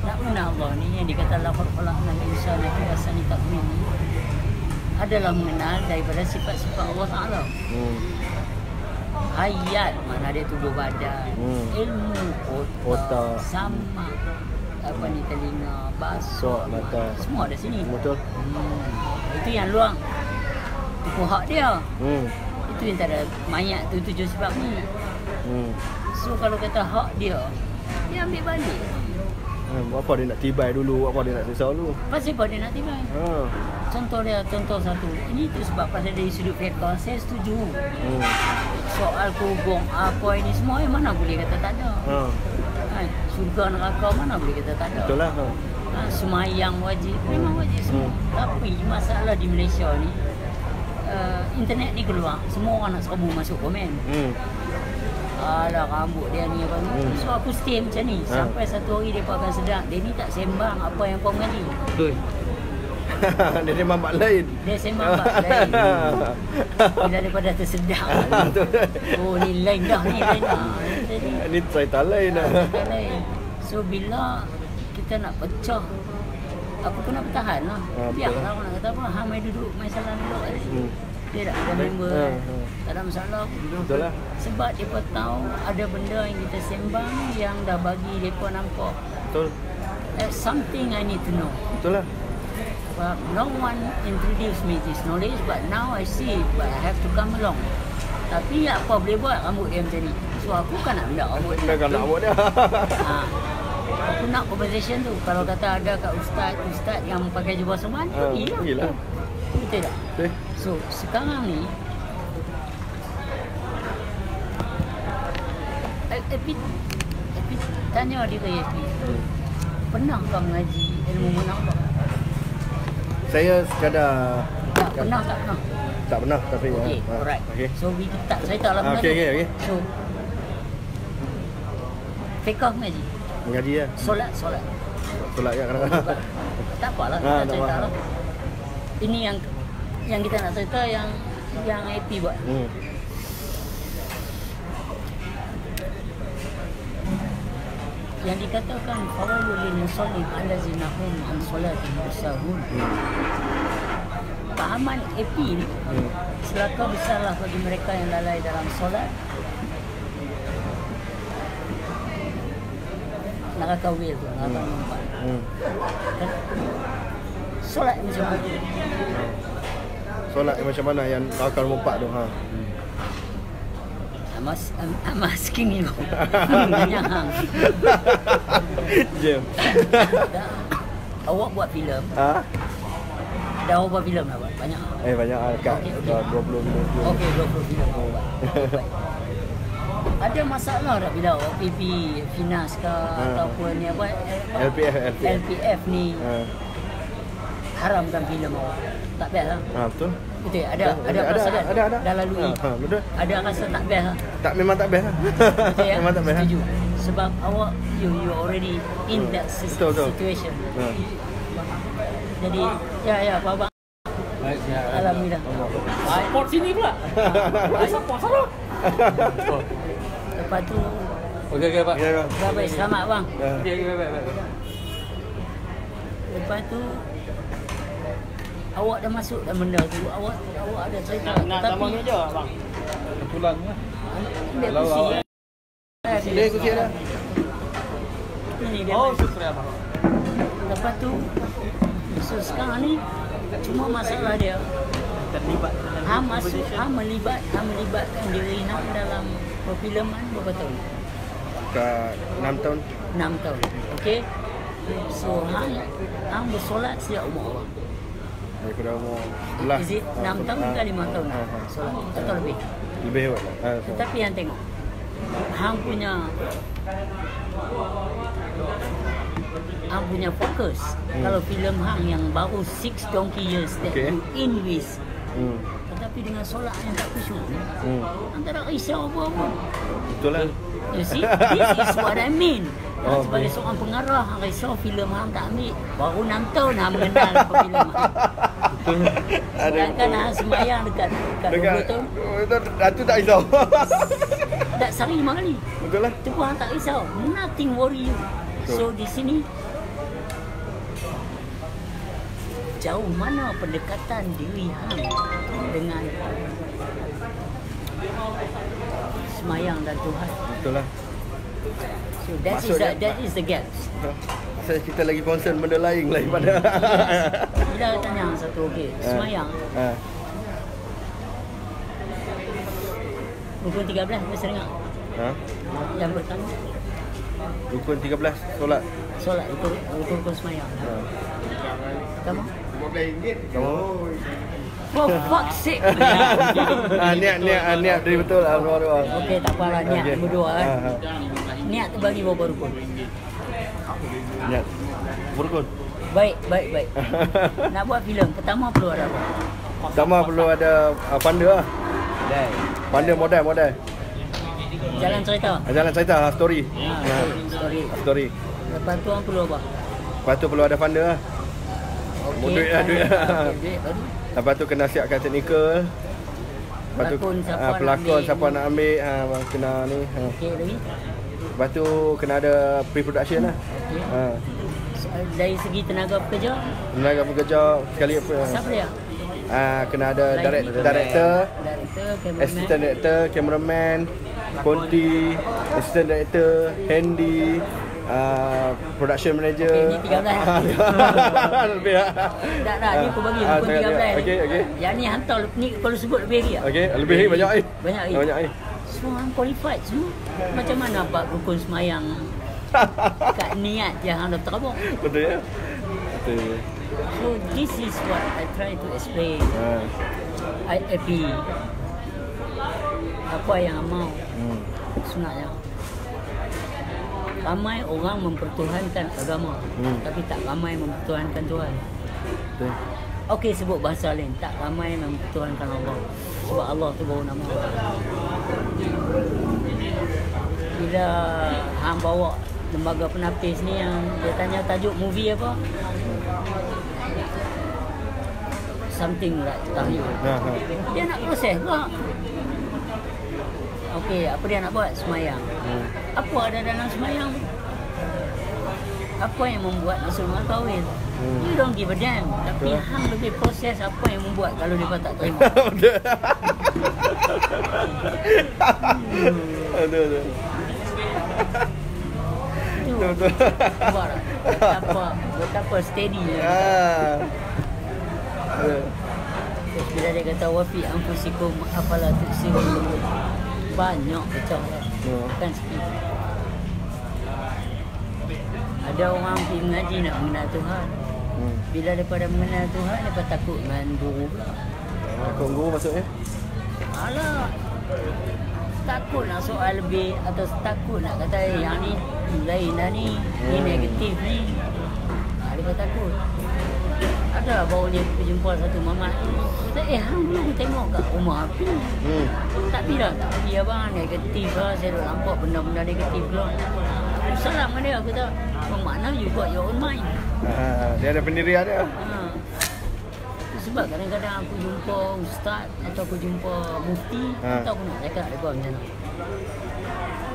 [SPEAKER 3] Nak mengenal Allah ni yang dikata laqad khalaqnal insana fi ahsani taqwim adalah mengenal daripada sifat-sifat Allah Ta'ala. Hayat, mana dia tubuh badan, ilmu, otak, sama, apa ni, telinga, basok,
[SPEAKER 1] mata,
[SPEAKER 3] semua ada sini.
[SPEAKER 1] Betul.
[SPEAKER 3] Itu yang luang. Itu hak dia. Itu yang tak ada mayat tu, tujuh sebab ni. So kalau kata hak dia ambil balik.
[SPEAKER 1] Apa dia nak tibai dulu, apa dia nak susah dulu.
[SPEAKER 3] Pasal apa dia nak tibai? Contoh satu. Ini tu sebab pasal dari sudut fiqh saya setuju. Soal kubur apa ini semua mana boleh kata tak ada. Surga neraka mana boleh kata tak ada.
[SPEAKER 1] Betul lah.
[SPEAKER 3] Semayang wajib, memang wajib semua. Tapi masalah di Malaysia ni internet ni keluar, semua orang nak serbu masuk komen. Alah rambut dia ni apa ni. So aku stay macam ni sampai satu hari mereka akan sedar dia ni tak sembang apa yang kau mengaji.
[SPEAKER 1] Betul. Dia sembang bab lain.
[SPEAKER 3] Dia sembang bab lain. Bila daripada tersedar. Oh ni lain dah ni lain dah. Jadi
[SPEAKER 1] ni cerita lain dah.
[SPEAKER 3] So bila kita nak pecah, aku kena bertahan lah. Biarlah orang nak kata apa, hang main duduk, main salah duduk. Dia tak ada member, tak ada masalah.
[SPEAKER 1] Betul lah.
[SPEAKER 3] Sebab mereka tahu ada benda yang kita sembang yang dah bagi mereka nampak.
[SPEAKER 1] Betul.
[SPEAKER 3] That's something I need to know.
[SPEAKER 1] Betul lah.
[SPEAKER 3] But no one introduced me this knowledge, but now I see it, but I have to come along. Tapi apa boleh buat rambut dia macam ni. So aku kan nak benda rambut dia.
[SPEAKER 1] Kan nak buat dia.
[SPEAKER 3] Aku nak conversation tu. Kalau kata ada kat ustaz yang pakai jubah soman, pergilah. Betul tak?
[SPEAKER 1] Okay.
[SPEAKER 3] So sekarang ni tanya dia ke YSP, pernah kau mengaji ilmu munafak?
[SPEAKER 1] Saya sekadar
[SPEAKER 3] Tak pernah.
[SPEAKER 1] Tak pernah tapi
[SPEAKER 3] Okay, alright.
[SPEAKER 1] Okay.
[SPEAKER 3] So we tak cerita lah benda
[SPEAKER 1] Okay.
[SPEAKER 3] So fiqh mengaji.
[SPEAKER 1] Mengaji ya.
[SPEAKER 3] Solat.
[SPEAKER 1] Solat ya kadang-kadang.
[SPEAKER 3] Tak apalah, kita cerita lah. Ini yang kita nak cerita yang AP buat. Yang dikatakan fawailul lil musallin allazina hum an salatihim sahun. Pahaman AP ni celaka besarlah bagi mereka yang lalai dalam solat. Neraka wil tu, neraka nampak. Solat macam mana?
[SPEAKER 1] Solat macam mana yang neraka nampak tu?
[SPEAKER 3] I'm asking you. Banyak hang.
[SPEAKER 1] Jom.
[SPEAKER 3] Awak buat filem. Dah awak buat filem lah buat? Banyak hang.
[SPEAKER 1] Banyak kat 20 filem.
[SPEAKER 3] Okey, 20 filem awak buat. Ada masalah tak bila awak PP Finas ke ataupun ni apa? LPF ni haramkan filem awak? Tak best lah.
[SPEAKER 1] Betul.
[SPEAKER 3] Betul. Ada perasaan dah lalui.
[SPEAKER 1] Betul.
[SPEAKER 3] Ada rasa tak best lah.
[SPEAKER 1] Memang tak best lah.
[SPEAKER 3] Betul ya?
[SPEAKER 1] Memang tak best.
[SPEAKER 3] Setuju. Sebab awak you already in that situation. Jadi ya abang. Alhamdulillah.
[SPEAKER 2] Support sini pula. Support sana.
[SPEAKER 3] Lepas tu
[SPEAKER 2] Okey pak.
[SPEAKER 3] baik, selamat bang.
[SPEAKER 2] Okey baik.
[SPEAKER 3] Lepas tu awak dah masuk dalam benda tu. Awak ada cerita
[SPEAKER 2] Nak tambah meja bang. Kebetulan ya.
[SPEAKER 3] Dia kursi.
[SPEAKER 1] Dia kursi ada.
[SPEAKER 3] Ini dia.
[SPEAKER 2] Oh, syukur abang.
[SPEAKER 3] Lepas tu so sekarang ni cuma masalah dia
[SPEAKER 2] Terlibat
[SPEAKER 3] melibatkan diri Hang dalam perfilman berapa tahun?
[SPEAKER 1] Kat 6 tahun.
[SPEAKER 3] 6 tahun. Okey. So Hang bersolat sejak umur berapa?
[SPEAKER 1] Daripada umur 11.
[SPEAKER 3] Is it 6 tahun ke 5 tahun? Solat atau lebih?
[SPEAKER 1] Lebih kot.
[SPEAKER 3] Tetapi yang tengok Hang punya fokus. Kalau filem Hang yang baru 6 donkey years that you in with. Tetapi dengan solat yang tak khusyuk ni, Hang tak ada risau apa-apa.
[SPEAKER 1] Betul lah.
[SPEAKER 3] You see, this is what I mean. Sebagai seorang pengarah, Hang risau filem Hang tak ambil. Baru 6 tahun Hang mengenal filem Hang. Sedangkan Hang semayang dekat 20 tahun.
[SPEAKER 1] Itu tak risau.
[SPEAKER 3] Tak sehari 5 kali.
[SPEAKER 1] Betul lah.
[SPEAKER 3] Itu pun Hang tak risau. Nothing worry you. So di sini jauh mana pendekatan diri Hang dengan semayang dan Tuhan.
[SPEAKER 1] Betul lah.
[SPEAKER 3] So that is the gap.
[SPEAKER 1] Saya kita lagi concern benda lain daripada.
[SPEAKER 3] Bila tanya hang satu semayang. Rukun 13 mesti dengar. Yang pertama
[SPEAKER 1] Rukun 13 solat.
[SPEAKER 3] Solat rukun semayang. Kamu?
[SPEAKER 1] RM15.
[SPEAKER 3] For fuck's sake.
[SPEAKER 1] Niat dari betul lah.
[SPEAKER 3] Okey, tak apalah, niat berdua kan. Niat bagi berapa rukun?
[SPEAKER 1] Niat berukun.
[SPEAKER 3] Baik. Nak buat filem, pertama perlu ada apa?
[SPEAKER 1] Pertama perlu ada panda lah. Panda modal.
[SPEAKER 3] Jalan cerita,
[SPEAKER 1] story. Story.
[SPEAKER 3] Lepas tu orang perlu apa?
[SPEAKER 1] Lepas tu perlu ada panda lah. Duit lah.
[SPEAKER 3] Duit baru.
[SPEAKER 1] Lepas tu kena siapkan teknikal. Lepas tu pelakon siapa nak ambil, kena ni.
[SPEAKER 3] Okey lagi.
[SPEAKER 1] Lepas tu kena ada pre-production lah.
[SPEAKER 3] Dari segi tenaga pekerja
[SPEAKER 1] sekali apa?
[SPEAKER 3] Siapa dia?
[SPEAKER 1] Kena ada director, assistant director, cameraman, konti, assistant director, handy, Production manager.
[SPEAKER 3] Okey, ni 13.
[SPEAKER 1] Lebih lah.
[SPEAKER 3] Tak, ni aku bagi rukun 13.
[SPEAKER 1] Okey.
[SPEAKER 3] Yang ni hantar ni kalau sebut lebih lagi.
[SPEAKER 1] Okey, lebih lagi banyak ni.
[SPEAKER 3] Banyak lagi. Semua qualified semua. Macam mana bab rukun semayang kat niat yang anda terabuk?
[SPEAKER 1] Betul ya? Betul.
[SPEAKER 3] So this is what I try to explain. IAP. Apa yang mau sunatnya. Ramai orang mempertuhankan agama, tapi tak ramai mempertuhankan Tuhan.
[SPEAKER 1] Betul.
[SPEAKER 3] Okey, sebut bahasa lain, tak ramai mempertuhankan Allah. Sebab Allah tu baru nama. Bila hang bawa lembaga penapis ni yang dia tanya tajuk movie apa? Something like tahlil. Dia nak proses pula. Okey, apa dia nak buat? Semayang. Apa ada dalam semayang? Apa yang membuat masuk rumah kahwin? You don't give a damn. Tapi hang lebih proses apa yang membuat kalau dia tak terima.
[SPEAKER 1] Betul. Betul.
[SPEAKER 3] Buat betapa steady dia. Terus bila dia kata wafi anfusikum afala tusirun, banyak pecah lah. Bukan sikit. Ada orang pergi mengaji nak mengenal Tuhan. Bila daripada mengenal Tuhan, mereka takut dengan guru pula.
[SPEAKER 1] Takut guru maksudnya?
[SPEAKER 3] Alah, takut nak soal lebih atau takut nak kata yang ni lain dah ni, ni negatif ni. Dia takut. Ada baru dia jumpa satu mamat. Kata, hang belum tengok kat rumah aku. Tak bilang tak pergi abang, negatif lah. Saya dah nampak benda-benda negatif lah. Aku salam dengan dia, aku kata, mana you got your own mind.
[SPEAKER 1] Dia ada pendirian dia.
[SPEAKER 3] Sebab kadang-kadang aku jumpa ustaz atau aku jumpa mufti, atau aku nak cakap depa macam mana.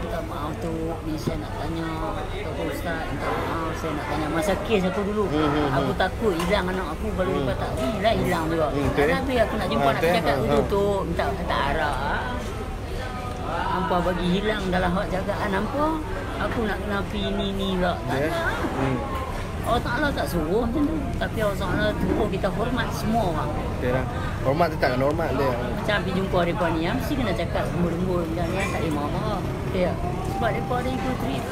[SPEAKER 3] Minta maaf tu, ni saya nak tanya atau ustaz, minta maaf saya nak tanya masa kes aku dulu. Aku takut hilang anak aku kalau dia tak hilang juga. Tapi aku nak jumpa nak cakap tu minta kata arah. Hampa bagi hilang dalam hak jagaan hampa. Aku nak kena pergi ni lah. Tak ada. Allah Ta'ala tak suruh macam tu. Tapi Allah Ta'ala suruh kita hormat semua orang.
[SPEAKER 1] Betul lah. Hormat tu takkan hormat dia.
[SPEAKER 3] Macam pergi jumpa mereka ni, mesti kena cakap lembut-lembut. Macam ni tak boleh marah. Sebab mereka ada ikut trip.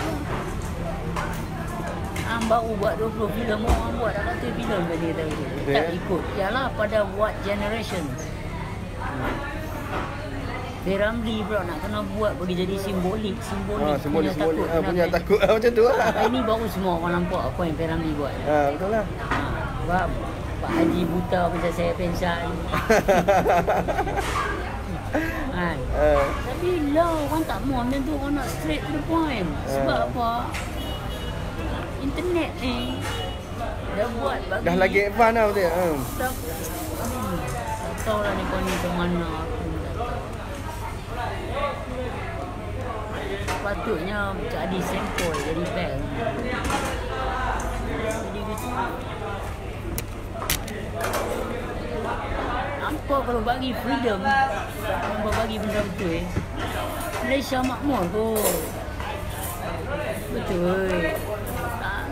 [SPEAKER 3] Baru buat 20 filem, orang buat dah kata filem tadi tadi. Tak ikut. Yalah pada what generation. Ramli pula nak kena buat bagi jadi simbolik
[SPEAKER 1] simbolik
[SPEAKER 3] takut,
[SPEAKER 1] punya takut macam tu lah.
[SPEAKER 3] Ini baru semua orang nampak apa yang Ramli buat.
[SPEAKER 1] Betul lah.
[SPEAKER 3] Pak Haji buta macam saya pensan. Tapi lah orang tak mahu macam tu, orang nak straight to the point. Sebab apa? Internet ni dah buat bagi
[SPEAKER 1] dah lagi advance lah betul.
[SPEAKER 3] Tak tahu lah ni kau ni ke mana. Patutnya jadi sampel, jadi bel. Jadi gitu. Apa kalau bagi freedom, apa bagi benda betul Malaysia makmur kot. Betul.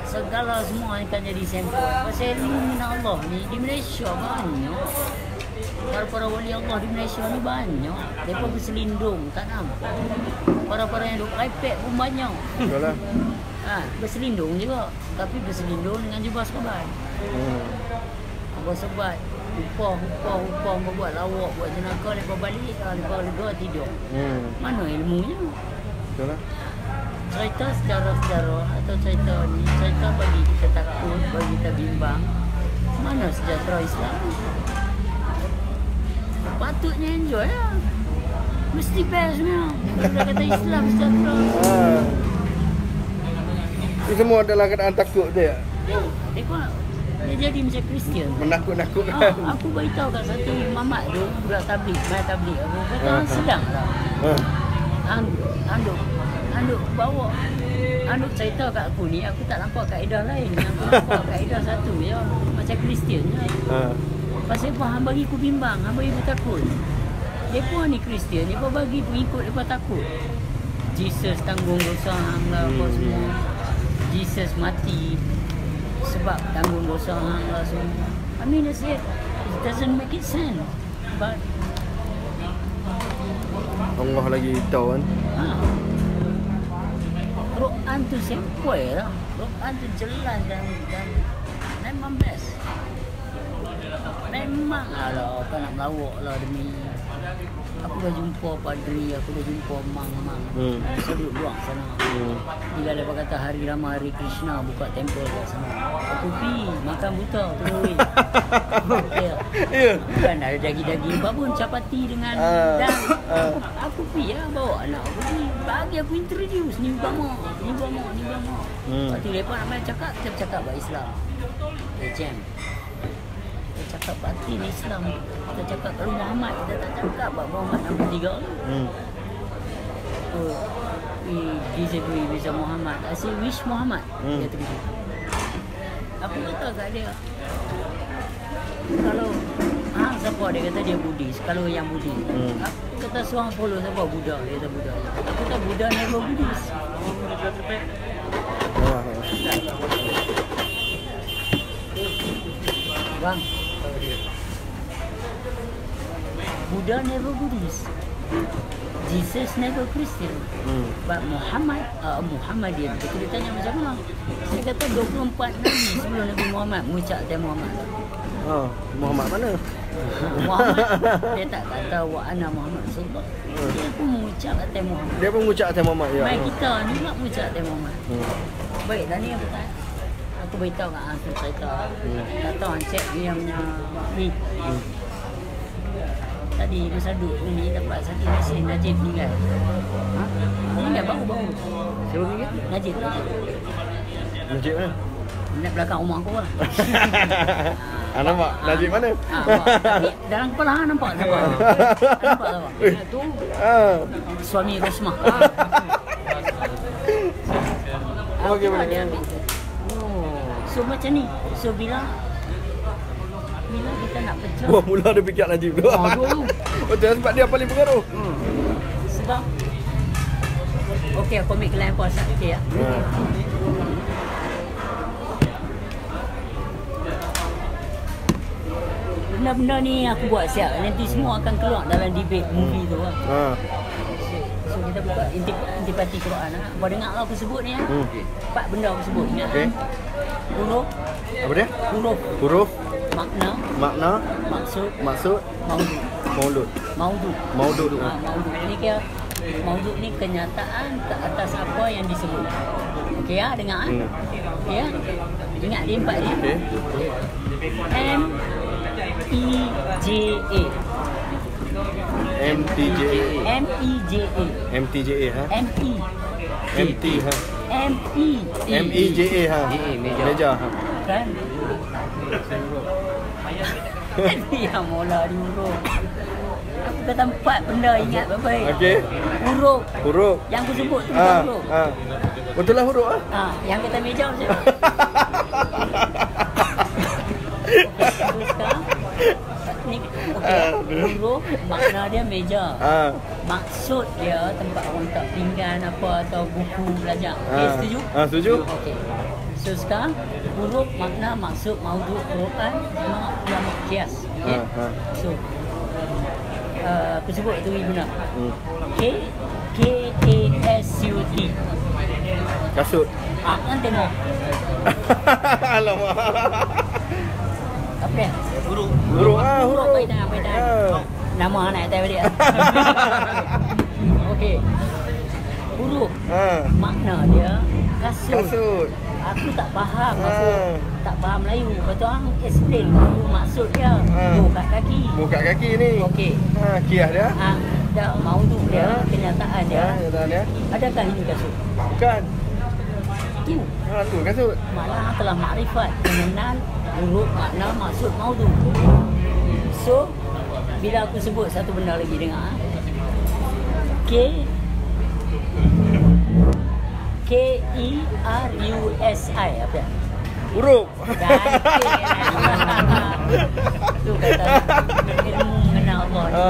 [SPEAKER 3] Segala semua akan jadi sampel. Pasal ilmu min Allah ni di Malaysia banyak. Para wali Allah di Malaysia ni banyak. Mereka berselindung, tak nampak. Para-para yang duduk iPad pun banyak.
[SPEAKER 1] Betul lah.
[SPEAKER 3] Berselindung juga. Tapi berselindung dengan jubah sebat. Jubah sebat. Upah, buat lawak, buat jenaka, mereka balik, mereka lega tidur. Mana ilmunya?
[SPEAKER 1] Betul lah.
[SPEAKER 3] Cerita sejarah-sejarah atau cerita ni, cerita bagi kita takut, bagi kita bimbang. Mana sejahtera Islam? Patutnya enjoy lah. Mesti best punya. Kita kata Islam sejahtera.
[SPEAKER 1] Ini semua adalah keadaan takut dia.
[SPEAKER 3] Dia jadi macam Kristian.
[SPEAKER 1] Menakut-nakutkan.
[SPEAKER 3] Aku beritahu kat satu mamat tu, budak tablik, main tablik. Aku kata sedang lah. Anduk bawa. Anduk cerita kat aku ni, aku tak nampak kaedah lain. Aku nampak kaedah satu je. Macam Kristian je. Pasal apa hang bagi aku bimbang, hang bagi aku takut. Depa ni Kristian, depa bagi pengikut depa takut. Jesus tanggung dosa hang lah apa semua. Jesus mati sebab tanggung dosa hang lah semua. I mean, it doesn't make it sense. But
[SPEAKER 1] Allah lagi tahu kan.
[SPEAKER 3] Quran tu simple lah. Quran tu jelas dan memang best. Memang lah kau nak melawak lah demi. Aku dah jumpa padri, aku dah jumpa mang-mang. Saya duduk luar sana. Bila dia kata hari Rama, hari Krishna buka temple kat sana. Aku pergi makan buta terus. Bukan ada daging-daging apa pun, capati dengan dan aku pergi lah bawa anak aku pergi. Bagi aku introduce ni agama. Lepas tu mereka nak main cakap, kita bercakap bahasa Islam. Jam. Kita cakap batin Islam. Kita cakap kalau Muhammad, kita tak cakap bahawa Muhammad nombor 3 we disagree with Muhammad. I say wish Muhammad. Dia terus. Aku kata kat dia, kalau siapa dia kata dia Buddhis, kalau yang Buddhis. Aku kata seorang follow siapa Buddha, dia kata Buddha. Aku kata Buddha never Buddhis. Bang, Buddha never Buddhist. Jesus never Christian. But Muhammad dia tanya macam mana? Saya kata 24 Nabi sebelum Nabi Muhammad mengucap tema Muhammad.
[SPEAKER 1] Muhammad mana?
[SPEAKER 3] Muhammad dia tak kata wa ana Muhammad sallallahu. Dia pun mengucap kata Muhammad.
[SPEAKER 1] Dia pun mengucap kata Muhammad ya.
[SPEAKER 3] Mai kita ni pula mengucap kata Muhammad. Baik, dah ni apa tak? Aku beritahu kat hang cerita. Kata hang cek dia punya ni. Tadi masa duduk ni dapat satu mesej Najib meninggal. Meninggal baru. Siapa meninggal? Najib.
[SPEAKER 1] Najib mana?
[SPEAKER 3] Nak belakang rumah aku lah.
[SPEAKER 1] Nampak? Najib mana?
[SPEAKER 3] Dalam kepala hang nampak. Nampak tak? Tu suami Rosmah.
[SPEAKER 1] Okey, boleh.
[SPEAKER 3] So macam ni. So bila kita nak pecah.
[SPEAKER 1] Mula ada fikir Najib tu. Betul, sebab dia paling pengaruh.
[SPEAKER 3] Sebab okey, aku ambil kelan puasa okey ya. Benda-benda ni aku buat siap. Nanti semua akan keluar dalam debate movie tu lah. So kita buka intipati Quran lah. Kau dengar lah aku sebut ni lah. 4 benda aku sebut. Ingat kan? Huruf.
[SPEAKER 1] Apa dia?
[SPEAKER 3] Huruf.
[SPEAKER 1] Makna.
[SPEAKER 3] Maksud.
[SPEAKER 1] Maudud.
[SPEAKER 3] Maudud ni kira maudud ni kenyataan ke atas apa yang disebut. Okey ya, dengar ah. Okey ya. Ingat dia 4 dia.
[SPEAKER 1] MTJA ha? Meja ha.
[SPEAKER 3] Kan? Yang mula di huruf. Aku kata 4 benda ingat baik-baik.
[SPEAKER 1] Okey. Huruf.
[SPEAKER 3] Yang aku sebut tu huruf.
[SPEAKER 1] Betul lah huruf
[SPEAKER 3] yang kata meja macam. Huruf makna dia meja. Maksud dia tempat orang tak pinggan apa atau buku belajar. Setuju?
[SPEAKER 1] Setuju.
[SPEAKER 3] Okey. So sekarang huruf makna maksud maudhu Quran ulama qiyas. Okey. So aku sebut itu guna. KASUT.
[SPEAKER 1] Kasut.
[SPEAKER 3] Kan tengok.
[SPEAKER 1] Alamak.
[SPEAKER 3] Apa dia?
[SPEAKER 1] Huruf.
[SPEAKER 3] Baik dah. Nama anak atas dia. Okey. Huruf. Makna dia kasut. Aku tak faham tak faham Melayu. Betul orang explain maksud dia. Buka kaki ni. Okey.
[SPEAKER 1] Kias dia.
[SPEAKER 3] Dah maudhu dia, kenyataan dia. Adakah ini kasut?
[SPEAKER 1] Bukan. Tu kasut.
[SPEAKER 3] Makna telah makrifat, mengenal huruf, makna, maksud, maudhu. So, bila aku sebut satu benda lagi dengar. KERUSI apa?
[SPEAKER 1] Huruf.
[SPEAKER 3] Tu kata ilmu mengenal Allah ni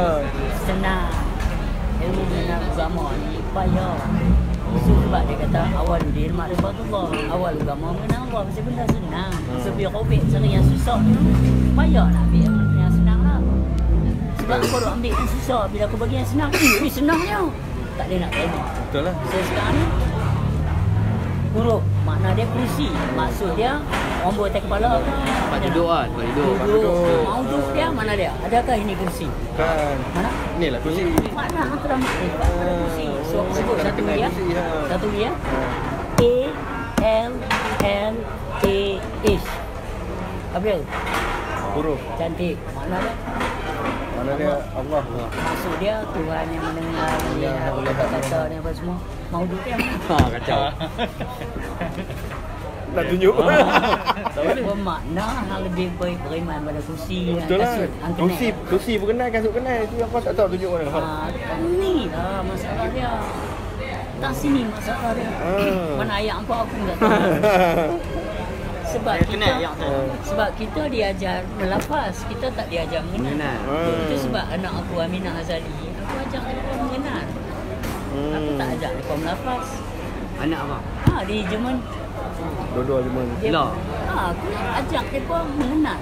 [SPEAKER 3] senang. Ilmu mengenal agama ni payah. Sebab dia kata awal dia ma'rifatullah, awal agama mengenal Allah, mesti benda senang. So biar kau ambil cara yang susah, payah nak ambil yang senang lah. Sebab kau nak ambil yang susah, bila kau bagi yang senang, ini senangnya. Tak ada nak kena.
[SPEAKER 1] Betul lah.
[SPEAKER 3] So sekarang ni huruf, makna dia kursi. Maksud dia orang buat atas kepala ke?
[SPEAKER 2] Tempat duduk lah, tempat duduk.
[SPEAKER 3] Mau duduk dia, mana dia? Adakah ini kursi?
[SPEAKER 1] Kan.
[SPEAKER 3] Mana?
[SPEAKER 1] Ni lah kursi.
[SPEAKER 3] Makna antara makrifat kursi. So aku sebut satu dia. Satu dia. A-L-L-A-H. Apa dia?
[SPEAKER 1] Huruf.
[SPEAKER 3] Cantik. Makna dia?
[SPEAKER 1] Mana dia Allah.
[SPEAKER 3] Maksud dia Tuhan yang mendengar dia kata-kata ni apa semua. Mau duduk dia mana?
[SPEAKER 2] Kacau.
[SPEAKER 1] Nak tunjuk.
[SPEAKER 3] Bermakna hal lebih baik beriman pada kursi.
[SPEAKER 1] Betul lah. Kursi berkenal, kasut kenal. Itu apa tak tahu tunjuk mana.
[SPEAKER 3] Ni lah masalah dia. Tak sini masalah dia. Mana ayat apa aku tak tahu. Sebab kita diajar melafaz, kita tak diajar mengenal. Itu sebab anak aku Aminah Azali, aku ajak mereka mengenal. Aku tak ajak mereka melafaz.
[SPEAKER 2] Anak apa?
[SPEAKER 3] Di Jerman.
[SPEAKER 1] Dua-dua Jerman.
[SPEAKER 3] Aku ajak mereka mengenal.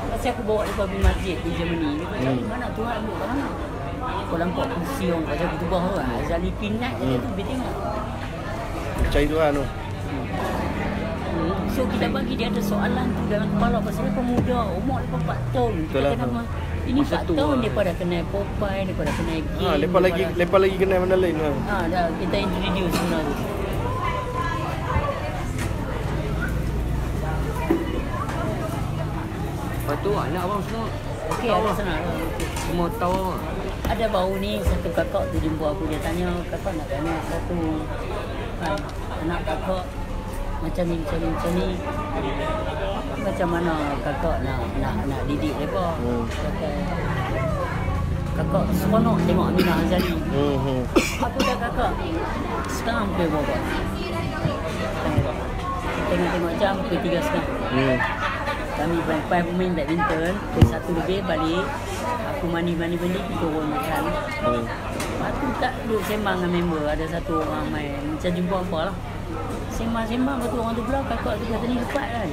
[SPEAKER 3] Pasal aku bawa mereka pergi masjid di Germany. Dia kata, mana Tuhan duduk kat mana? Kau nampak kursi orang baca kutubah tu. Azali pinat dia tu, dia tengok.
[SPEAKER 1] Cari Tuhan tu.
[SPEAKER 3] So kita bagi dia ada soalan tu dalam kepala pasal dia pemuda, umur dia 4 tahun. Kita kena ini 4 tahun dia pada kenal Popeye, dia pada kenal game.
[SPEAKER 1] Lepas lagi kenal benda lain kan.
[SPEAKER 3] Dah kita introduce semua tu.
[SPEAKER 2] Lepas tu anak abang semua
[SPEAKER 3] okey, ada sana.
[SPEAKER 2] Semua tahu.
[SPEAKER 3] Ada baru ni satu kakak tu jumpa aku, dia tanya kakak nak tanya satu anak kakak macam ni macam mana kakak nak didik mereka. Kakak seronok tengok Aminah Azali. Aku dah kakak sekarang pukul berapa? Tengok jam pukul 3 sekarang. Kami berempat pemain badminton, pukul 1 lebih balik. Aku mandi pergi turun makan. Aku tak duduk sembang dengan member, ada satu orang main macam jumpa apa lah. Sembang-sembang, lepas tu orang tu pula kakak tu kata ni lepas kan.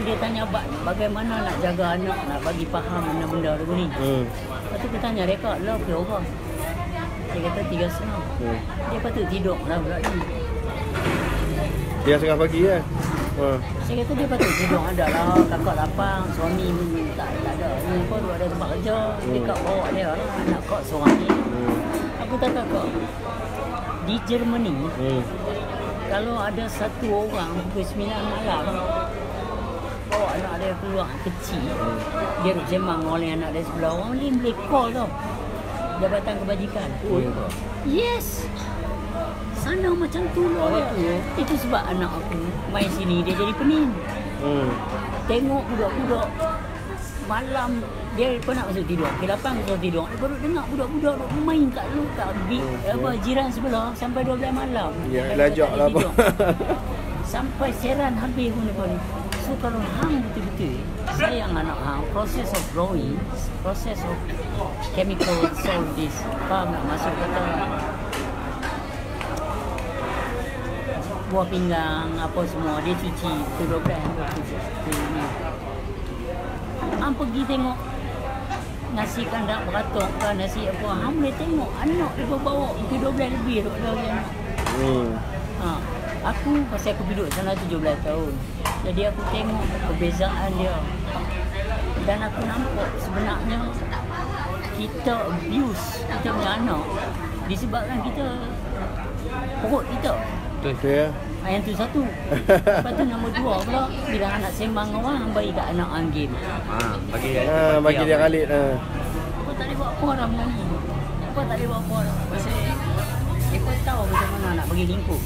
[SPEAKER 3] Dia tanya bagaimana nak jaga anak, nak bagi faham benda-benda tu ni. Lepas tu dia tanya rekod lah ke orang. Dia kata 3.30. Dia patut tidur lah pula ni.
[SPEAKER 1] 3.30 pagi kan?
[SPEAKER 3] Saya kata dia patut tidur, ada lah kakak lapang, suami tak ada. Ni pun ada tempat kerja, dekat bawa dia lah, anak kak seorang ni. Aku tak kakak, di Germany, kalau ada satu orang pukul 9 malam bawa anak dia keluar kecil, dia duduk sembang oleh anak dia sebelah, orang lain boleh call tau Jabatan Kebajikan. Yes, sana macam tu lah dia. Itu sebab anak aku main sini dia jadi pening. Tengok budak-budak malam dia pun nak masuk tidur, pukul 8 masuk tidur, dia baru dengar budak-budak duk main kat jiran sebelah sampai 12 malam.
[SPEAKER 1] Ya, lajak lah apa.
[SPEAKER 3] Sampai seran habis pun depa ni. So kalau hang betul-betul sayang anak hang, process of growing, process of chemical solve this. Faham tak masuk kata buah pinggang apa semua dia cuci tu 12 ni. Hang pergi tengok nasi kandang beratok ke nasi apa, hang boleh tengok anak dia bawa pukul 12 lebih duk ada. Aku pasal aku duduk sana 17 tahun. Jadi aku tengok perbezaan dia. Dan aku nampak sebenarnya kita abuse kita punya anak disebabkan kita perut kita.
[SPEAKER 1] Betul ya.
[SPEAKER 3] Yang tu satu. Lepas tu nombor 2 pula, bila anak sembang orang bagi kat anak game.
[SPEAKER 1] Bagi dia kalik.
[SPEAKER 3] Kau tak boleh buat apa orang ni. Kau tak boleh buat apa orang. Pasal dia tahu macam mana nak bagi lingkup.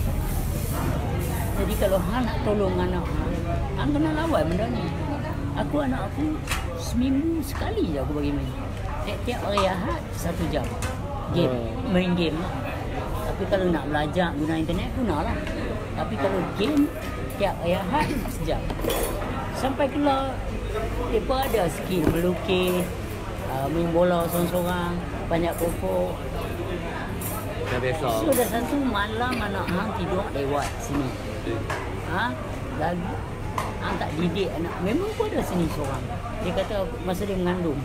[SPEAKER 3] Jadi kalau hang nak tolong anak hang kena lawan benda ni. Anak aku seminggu sekali je aku bagi main. Tiap hari Ahad 1 jam. Game, main game lah. Tapi kalau nak belajar guna internet, gunalah. Tapi kalau game, tiap hari Ahad sejam. Sampai keluar, mereka ada skill melukis, main bola seorang-seorang, banyak pokok.
[SPEAKER 2] Dah biasa.
[SPEAKER 3] So dah satu malam anak hang tidur lewat sini. Lalu hang tak didik anak. Memang pun ada sini seorang. Dia kata masa dia mengandung,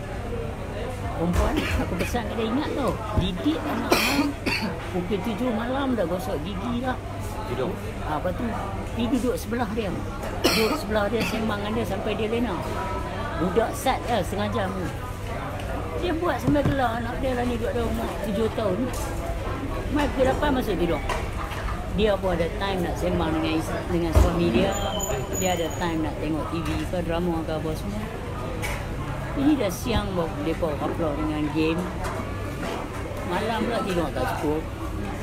[SPEAKER 3] perempuan, aku pesan dia ingat tau, didik anak hang pukul 7 malam dah gosok gigi dah.
[SPEAKER 2] Tidur.
[SPEAKER 3] Lepas tu pergi duduk sebelah dia. Duduk sebelah dia, sembang dengan dia sampai dia lena. Budak sat lah setengah jam. Dia buat sampai gelar anak dia lah ni duduk dalam umur 7 tahun. Mai pukul 8 masuk tidur. Dia pun ada time nak sembang dengan suami dia. Dia ada time nak tengok TV ke drama ke apa semua. Ini dah siang baru mereka upload dengan game. Malam pula tidur tak cukup.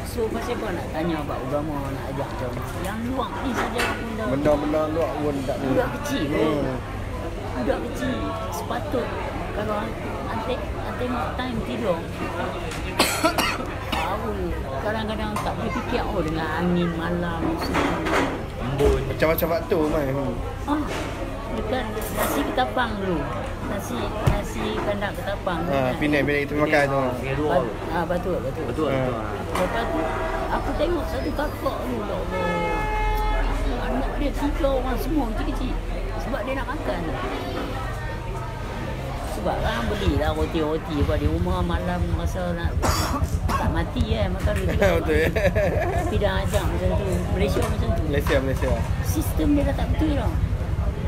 [SPEAKER 3] So pasal apa nak tanya about agama, nak ajak macam yang luar ni saja pun dah.
[SPEAKER 1] Benda-benda luar pun tak ni.
[SPEAKER 3] Budak kecil budak kecil sepatut kalau antek tengok time tidur. Kadang-kadang tak boleh fikir dengan angin malam
[SPEAKER 2] Embun.
[SPEAKER 1] Macam-macam faktor mai.
[SPEAKER 3] Dekat nasi ketapang dulu. Nasi kandang ketapang.
[SPEAKER 1] Pinai kita makan tu.
[SPEAKER 3] Betul. Lepas tu aku tengok satu kakak ni, anak dia 3 orang semua kecil-kecil. Sebab dia nak makan. Sebab orang belilah roti-roti di rumah malam masa nak tak mati makan roti.
[SPEAKER 1] Betul.
[SPEAKER 3] Tapi dah ajak macam tu. Malaysia macam tu.
[SPEAKER 1] Malaysia.
[SPEAKER 3] Sistem dia dah tak betul dah.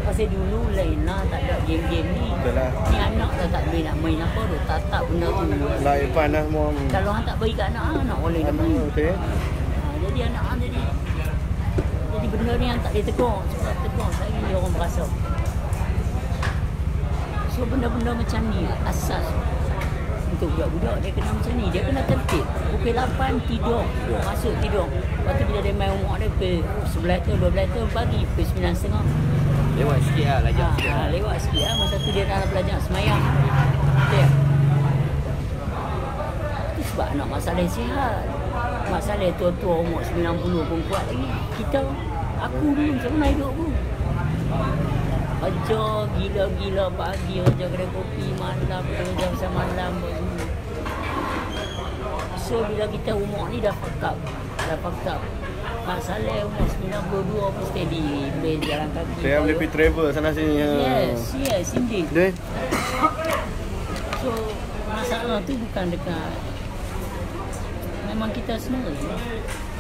[SPEAKER 3] Pasal dulu lain lah, tak ada game-game ni.
[SPEAKER 1] Betul lah.
[SPEAKER 3] Ni anak dah tak boleh nak main apa tu, tatap benda tu.
[SPEAKER 1] Laipan lah semua.
[SPEAKER 3] Kalau orang tak bagi kat anak boleh nak main.
[SPEAKER 1] Betul.
[SPEAKER 3] Jadi anak jadi benda ni yang tak boleh tegur. Sebab tegur lagi dia orang berasa. So benda-benda macam ni asas untuk budak-budak dia kena macam ni. Dia kena tertib. Pukul 8 tidur, masuk tidur. Lepas tu bila dia main umur dia pukul 11 tu, 12 tu pagi, pukul 9.30.
[SPEAKER 2] Lewat sikit lah, belajar sikit lah.
[SPEAKER 3] Lewat sikit lah. Masa tu dia dah belajar semayang. Betul. Itu sebab anak masalah sihat. Masalah tua-tua umur 90 pun kuat lagi. Aku dulu macam mana hidup pun. Kerja gila-gila pagi, kerja kedai kopi malam, kerja pasal malam. So bila kita umur ni dah fuck up. Masalah umur 92 pun steady. Boleh jalan kaki.
[SPEAKER 1] Saya boleh pergi travel sana sini.
[SPEAKER 3] Yes, indeed.
[SPEAKER 1] Betul.
[SPEAKER 3] So masalah tu bukan dekat memang kita sendiri.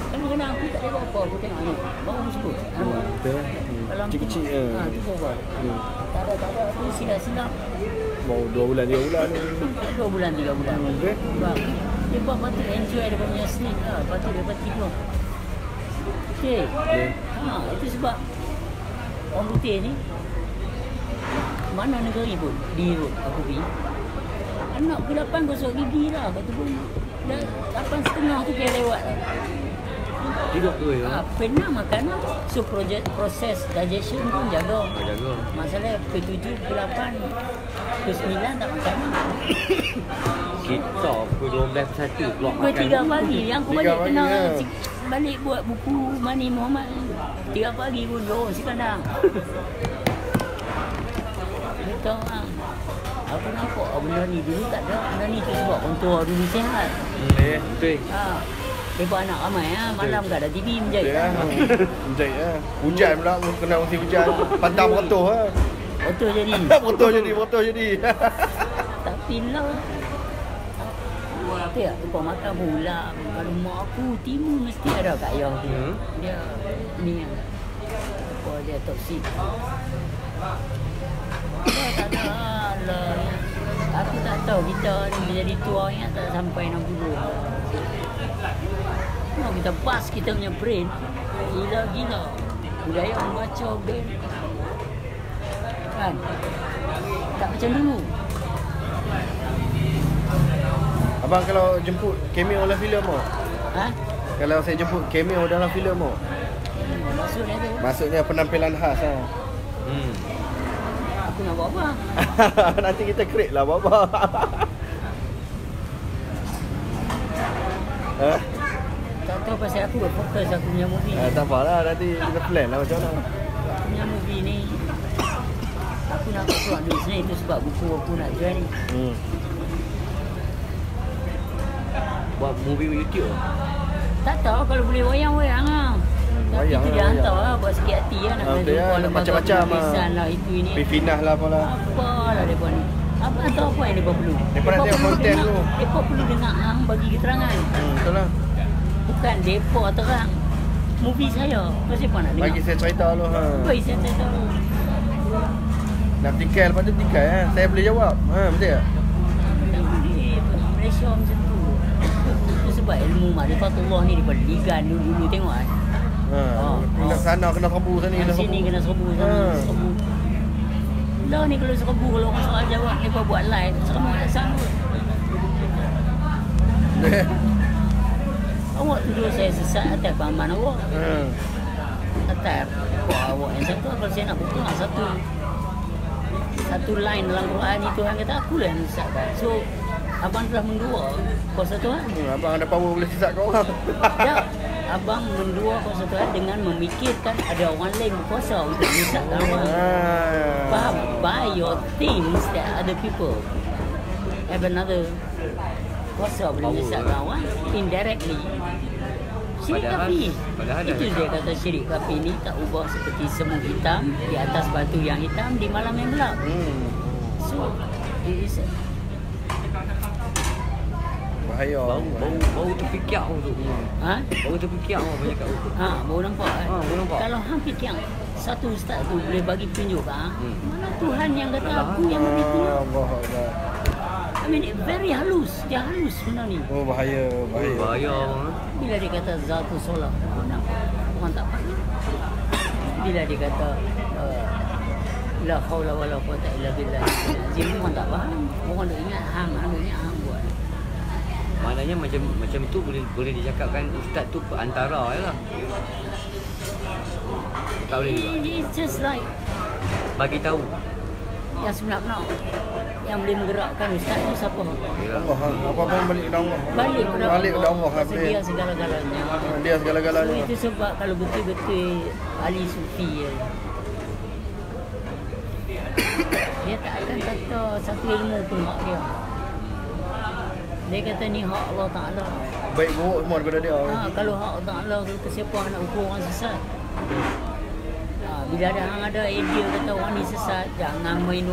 [SPEAKER 3] Kadang-kadang aku tak ada apa-apa, aku tengok ni. Baru aku sebut.
[SPEAKER 1] Betul. Kecil-kecil.
[SPEAKER 3] Tu bawa. Tak ada. Aku silap-silap.
[SPEAKER 1] Baru 2 bulan, 3 bulan ni.
[SPEAKER 3] 2 bulan, 3 bulan.
[SPEAKER 1] Betul.
[SPEAKER 3] Dia buat patut enjoy dia punya sleep lah. Patut dia dapat tidur. Okay. Itu sebab orang putih ni mana negeri pun di road aku pergi. Anak pukul 8 gosok gigi lah. Kata pun dah 8.30 tu dia lewat lah.
[SPEAKER 2] Tidur tu
[SPEAKER 3] pernah makan lah. So proses digestion pun jaga. Masalah pukul 7, pukul 8, pukul 9 tak makan lah.
[SPEAKER 2] Kita pukul 12.1 keluar makan.
[SPEAKER 3] Pukul 3 pagi yang aku balik kena balik buat buku Mani Muhammad. 3 pagi pun dorong si kandang. Betul lah. Aku nampak benda ni dulu tak ada. Benda ni tu sebab kontor dulu sihat.
[SPEAKER 2] Betul.
[SPEAKER 3] Lepas anak ramai malam tak ada TV menjahit.
[SPEAKER 1] Menjahit lah. Hujan pula, kena musim hujan. Pantang beratur lah.
[SPEAKER 3] Beratur jadi.
[SPEAKER 1] Beratur jadi.
[SPEAKER 3] Tapi lah. Tak, lepas makan bulan. Kalau mak aku, timu mesti ada kat ayah dia. Dia ni lah. Dia toksik. Tak ada lah. Aku tak tahu kita ni jadi tua ingat tak sampai 60. Kalau kita pas kita punya brain gila-gila. Budaya membaca brain kan tak macam dulu.
[SPEAKER 1] Abang kalau jemput cameo dalam filem mau? Kalau saya jemput cameo dalam filem mau?
[SPEAKER 3] Maksudnya tu?
[SPEAKER 1] Maksudnya penampilan khas lah.
[SPEAKER 3] Aku nak buat apa?
[SPEAKER 1] Nanti kita create lah buat apa.
[SPEAKER 3] Tak tahu pasal aku berfokus aku punya movie.
[SPEAKER 1] Tak apalah, nanti kita plan lah macam mana.
[SPEAKER 3] Aku punya movie ni aku nak keluar duit sini, itu sebab buku aku nak jual ni.
[SPEAKER 2] buat movie YouTube.
[SPEAKER 3] Tak tahu kalau boleh wayang-wayang lah. Tapi
[SPEAKER 1] Wayang
[SPEAKER 3] tu
[SPEAKER 1] lah,
[SPEAKER 3] dia
[SPEAKER 1] wayang.
[SPEAKER 3] hantar lah buat sikit hati lah. Nak kena
[SPEAKER 1] Betul
[SPEAKER 3] jumpa
[SPEAKER 1] lah,
[SPEAKER 3] lembaga
[SPEAKER 1] macam-macam lah.
[SPEAKER 3] penulisan lah, itu ini.
[SPEAKER 1] Pifinah lah apalah.
[SPEAKER 3] Apalah mereka ni. Apa tahu apa yang mereka perlu.
[SPEAKER 1] Mereka nak tengok konten tu.
[SPEAKER 3] Mereka perlu dengar hang bagi keterangan.
[SPEAKER 1] Betul lah.
[SPEAKER 3] Bukan mereka terang. Movie saya. Pasal apa nak dengar?
[SPEAKER 1] Bagi saya cerita dulu ha.
[SPEAKER 3] Bagi saya cerita dulu.
[SPEAKER 1] Nak tikal lepas tu tikal Saya boleh jawab. Betul tak?
[SPEAKER 3] Tak boleh Malaysia macam tu. Itu sebab ilmu Ma'rifatullah ni daripada ligan dulu tengok kan.
[SPEAKER 1] Kena sana kena serbu sana kena serbu.
[SPEAKER 3] Sini kena serbu sana serbu. Lah ni kalau serbu, kalau orang soal jawab ni kau buat live serbu tak sanggup. Awak tuduh saya sesat atas pahaman awak. Atas awak yang satu, kalau saya nak buka satu line dalam Quran ni Tuhan kata akulah yang sesatkan. So abang telah mendua kuasa Tuhan.
[SPEAKER 1] Abang ada power boleh sesat kau orang.
[SPEAKER 3] Tak, abang mendua kuasa Tuhan dengan memikirkan ada orang lain berkuasa untuk menyesatkan orang. Faham? By your things that other people have another kuasa boleh menyesatkan orang indirectly. Syirik kafi. Itu dia kata syirik kafi ni tak ubah seperti semut hitam di atas batu yang hitam di malam yang gelap. So, it is
[SPEAKER 1] bahaya.
[SPEAKER 2] Bau terfikir tu. Bau terfikir banyak kat tu.
[SPEAKER 3] Baru nampak kan?
[SPEAKER 2] Baru nampak.
[SPEAKER 3] Kalau hang fikir satu ustaz tu boleh bagi petunjuk kan? Mana Tuhan yang kata aku yang beri petunjuk?
[SPEAKER 1] Allah.
[SPEAKER 3] I mean, very halus. Dia halus benda ni.
[SPEAKER 1] Bahaya.
[SPEAKER 2] Bahaya bang.
[SPEAKER 3] Bila dia kata Zatu Solah, orang tak faham. Bila dia kata La haula wala quwwata illa billah, orang tak faham. Orang nak ingat hang buat.
[SPEAKER 2] Maknanya macam tu boleh dicakapkan ustaz tu perantara je lah. Tak boleh juga.
[SPEAKER 3] It's just like
[SPEAKER 2] Bagi tahu.
[SPEAKER 3] yang sebenar-benar yang boleh menggerakkan ustaz tu siapa?
[SPEAKER 1] Allah. Apa-apa balik kepada Allah.
[SPEAKER 3] Balik kepada
[SPEAKER 1] Allah
[SPEAKER 3] Pasal
[SPEAKER 1] habis.
[SPEAKER 3] dia segala-galanya.
[SPEAKER 1] Dia
[SPEAKER 3] So,
[SPEAKER 1] segala-galanya.
[SPEAKER 3] itu sebab kalau betul-betul ahli sufi dia tak akan kata satu ilmu pun hak dia. Dia kata ni hak Allah Ta'ala.
[SPEAKER 1] Baik buruk semua daripada dia.
[SPEAKER 3] Kalau hak Allah Ta'ala tu siapa nak ukur orang sesat? Bila ada idea kata orang ni sesat, jangan main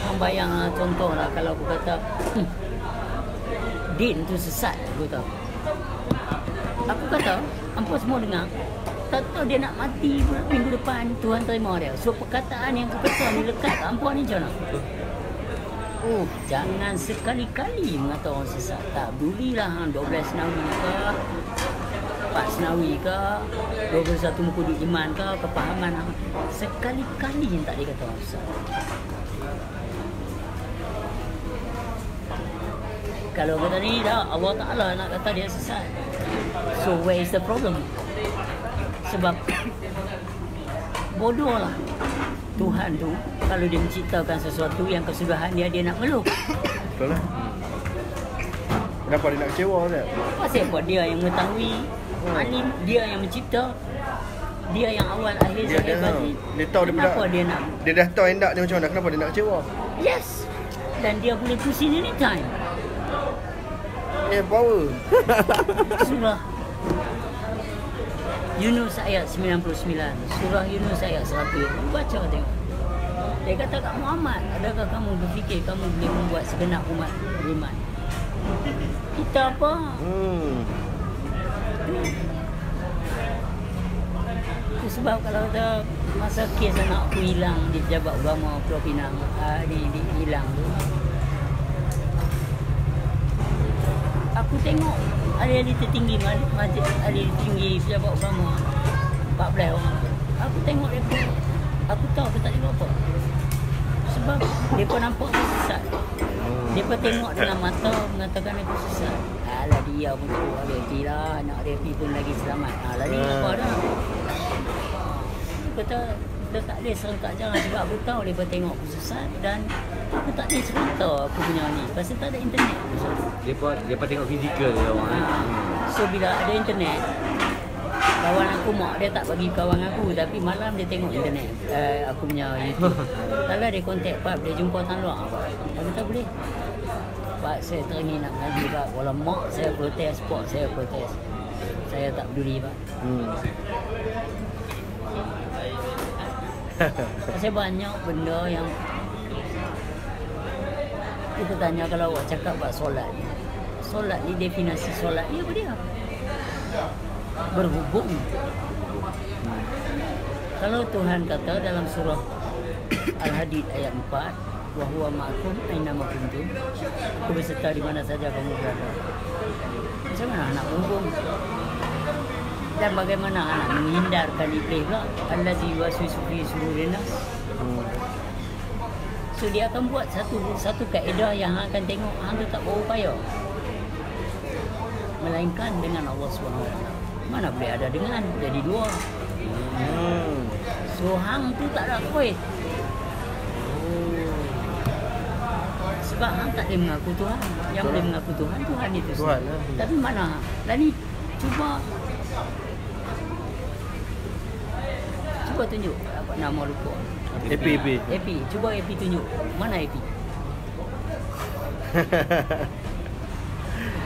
[SPEAKER 3] hang bayang contoh lah kalau aku kata Din tu sesat, aku tahu. Aku kata, hampa semua dengar. Tak tahu dia nak mati minggu depan, Tuhan terima dia. So perkataan yang aku kata ni lekat kat hampa ni macam mana? Jangan sekali-kali mengata orang sesat. Tak berulilah hang 12 Nawi ke 4 Senawi ke 21 muka duk iman ke kepahaman hang. Sekali-kali yang tak dikata orang sesat. Kalau kata ni dah Allah Ta'ala nak kata dia sesat. So where is the problem? Sebab bodoh lah Tuhan tu kalau dia menciptakan sesuatu yang kesudahan dia nak mengeluh.
[SPEAKER 1] Betul lah. Kenapa dia nak kecewa tak?
[SPEAKER 3] Pasal apa dia yang mengetahui alim, dia yang mencipta, dia yang awal akhir zahir batin.
[SPEAKER 1] Dia tahu
[SPEAKER 3] kenapa dia nak?
[SPEAKER 1] Dia dah tahu hendak dia macam mana. Kenapa dia nak kecewa?
[SPEAKER 3] Yes. Dan dia boleh pusing anytime.
[SPEAKER 1] Power.
[SPEAKER 3] Surah Yunus ayat 99. Surah Yunus ayat 100. Baca tengok. Dia kata kat Muhammad, adakah kamu berfikir kamu boleh membuat segenap umat beriman? Kita apa? Itu sebab kalau ada masa kes anak aku hilang di Pejabat Agama Pulau Pinang, di hilang tu. Aku tengok ahli-ahli tertinggi masjid, ahli tertinggi Pejabat Agama 14 orang. Aku tengok mereka. Aku tahu aku tak tengok apa. Sebab mereka nampak aku sesat. Mereka tengok dengan mata mengatakan aku sesat. Alah dia pun tahu ada lah. Anak dia pun lagi selamat. Lari apa dah. Kata kita tak boleh serentak jangan sebab aku tahu mereka tengok aku sesat dan aku tak boleh cerita aku punya ni. Pasal tak ada internet.
[SPEAKER 2] Mereka tengok fizikal dia orang.
[SPEAKER 3] So bila ada internet, kawan aku mak dia tak bagi kawan aku tapi malam dia tengok internet aku punya YouTube. Kalau dia kontak Pap, dia jumpa Tan Luak. Aku tak boleh. Pak, saya teringin nak ngaji Pak. Walau mak saya protes, pak saya protes. Saya tak peduli Pak. Saya banyak benda yang kita tanya kalau awak cakap Pak solat ni. Solat ni definisi solat ni apa dia? Berhubung. Kalau Tuhan kata dalam surah Al-Hadid ayat 4, wa huwa ma'akum aina ma kuntum, aku beserta di mana saja kamu berada. Macam mana nak hubung? Dan bagaimana anak menghindarkan iblis pula? Allazi waswisu fi sudurin nas. So dia akan buat satu kaedah yang akan tengok hang tu tak berupaya. Melainkan dengan Allah SWT. Mana boleh ada dengan jadi dua. So hang tu tak ada kuih. Sebab hang tak boleh mengaku Tuhan. Yang boleh mengaku Tuhan itu
[SPEAKER 1] Tuhan
[SPEAKER 3] sendiri.
[SPEAKER 1] lah.
[SPEAKER 3] Tapi mana? Dan ni cuba tunjuk apa nama lupa. AP. Cuba AP tunjuk. Mana AP?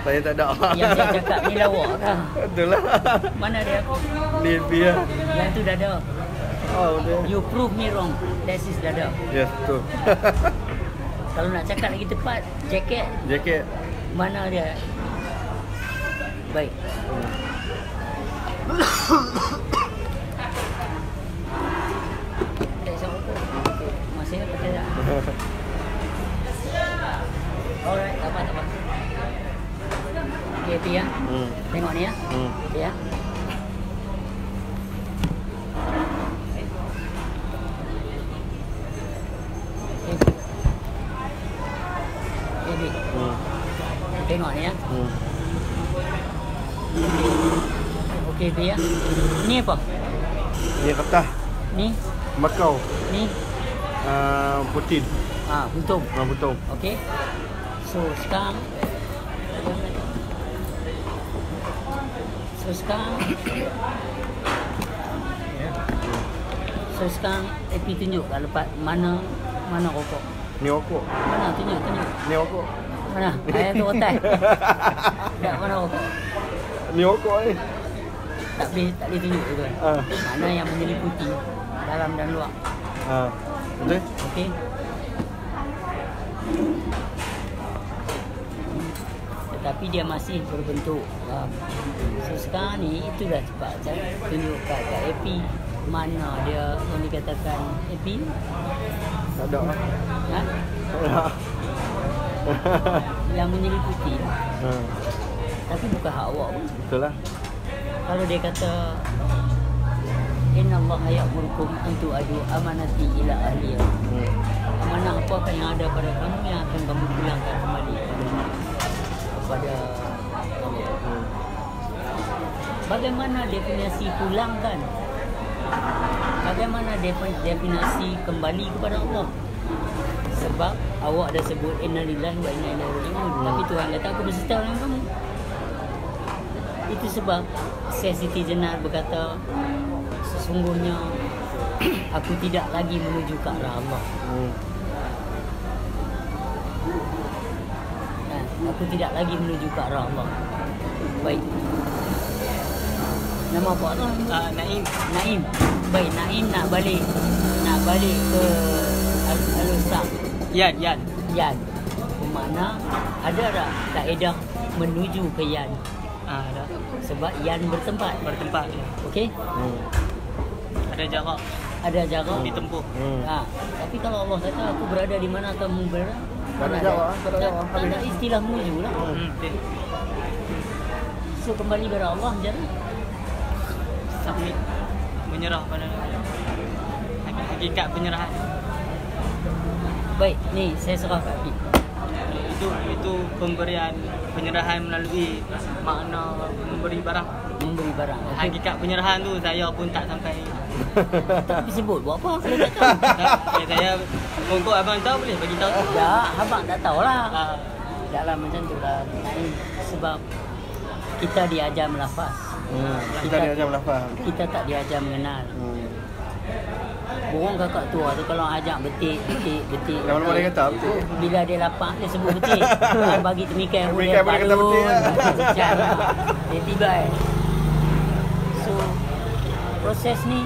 [SPEAKER 1] Saya tak ada.
[SPEAKER 3] Yang saya cakap ni lawak kah?
[SPEAKER 1] Betul lah.
[SPEAKER 3] Mana dia?
[SPEAKER 1] Ni AP lah.
[SPEAKER 3] Yang tu dah ada.
[SPEAKER 1] Oh, betul.
[SPEAKER 3] You prove me wrong. That is dah ada.
[SPEAKER 1] Yes, betul.
[SPEAKER 3] Kalau nak cakap lagi tepat,
[SPEAKER 1] Jaket.
[SPEAKER 3] mana dia? Baik. Masih apa tak? Alright, tak apa. Okay, Pi ya. Tengok ni ya. Okay ya. Tengok ni ya. Okey Pi ya. Ni apa?
[SPEAKER 1] Ni kertas.
[SPEAKER 3] Ni
[SPEAKER 1] Makau.
[SPEAKER 3] ni
[SPEAKER 1] Putin.
[SPEAKER 3] buntung.
[SPEAKER 1] Buntung.
[SPEAKER 3] Okey. So sekarang Epi tunjuk kat lepas mana rokok.
[SPEAKER 1] Ni rokok.
[SPEAKER 3] Mana tunjuk.
[SPEAKER 1] Ni rokok.
[SPEAKER 3] Mana? Ayah tu otak. Tak mana rokok.
[SPEAKER 1] Ni rokok ni.
[SPEAKER 3] Tak boleh tunjuk tu kan. Mana yang menyeliputi dalam dan luar.
[SPEAKER 1] Betul?
[SPEAKER 3] Okey. Tetapi dia masih berbentuk. So sekarang ni itulah cepat saya tunjuk kat AP mana dia yang dikatakan AP.
[SPEAKER 1] Tak ada.
[SPEAKER 3] Ha? Yang menyeliputi. Tapi bukan hak awak pun.
[SPEAKER 1] Betul lah.
[SPEAKER 3] Kalau dia kata Innallaha ya'murukum an tu'addu amanati ila ahliha. Amanah apakah yang ada pada kamu yang akan kamu pulangkan kembali kepada Allah. Bagaimana definisi pulangkan? Bagaimana definisi kembali kepada Allah? Sebab awak dah sebut innalillahi wa inna ilaihi raji'un. Tapi Tuhan kata aku berserta dengan kamu. Itu sebab Siti Jenar berkata sesungguhnya aku tidak lagi menuju ke arah Allah. Aku tidak lagi menuju ke arah Allah. Baik. Nama apa tu? Naim. Baik, Naim nak balik ke Al-Ustaz. Yan. Bermakna ada tak kaedah menuju ke Yan? Ada. Sebab Yan bertempat. Ya. Okey? Ada jarak ditempuh. Tapi kalau Allah kata aku berada di mana kamu berada?
[SPEAKER 1] Tak ada jawab.
[SPEAKER 3] Tak ada istilah menuju lah. So kembali kepada Allah macam mana?
[SPEAKER 2] Submit, menyerah pada hakikat penyerahan.
[SPEAKER 3] Baik, ni saya serah kat Abi.
[SPEAKER 2] Itu pemberian penyerahan melalui makna memberi barang. Okay. Hakikat penyerahan tu saya pun tak sampai.
[SPEAKER 3] Tapi sebut buat apa? Saya tak tahu.
[SPEAKER 2] Saya monggo abang tahu boleh bagi tahu.
[SPEAKER 3] Ya, abang tak tahulah. Taklah macam tu lah. Sebab kita diajar melafaz.
[SPEAKER 1] Kita diajar melafaz.
[SPEAKER 3] Kita tak diajar mengenal. burung kakak tua tu kalau ajak betik.
[SPEAKER 1] Lama-lama dia kata betik.
[SPEAKER 3] Bila dia lapar dia sebut betik. Bagi temikai pun dia
[SPEAKER 1] Temikai boleh kata betik lah.
[SPEAKER 3] Dia tiba So proses ni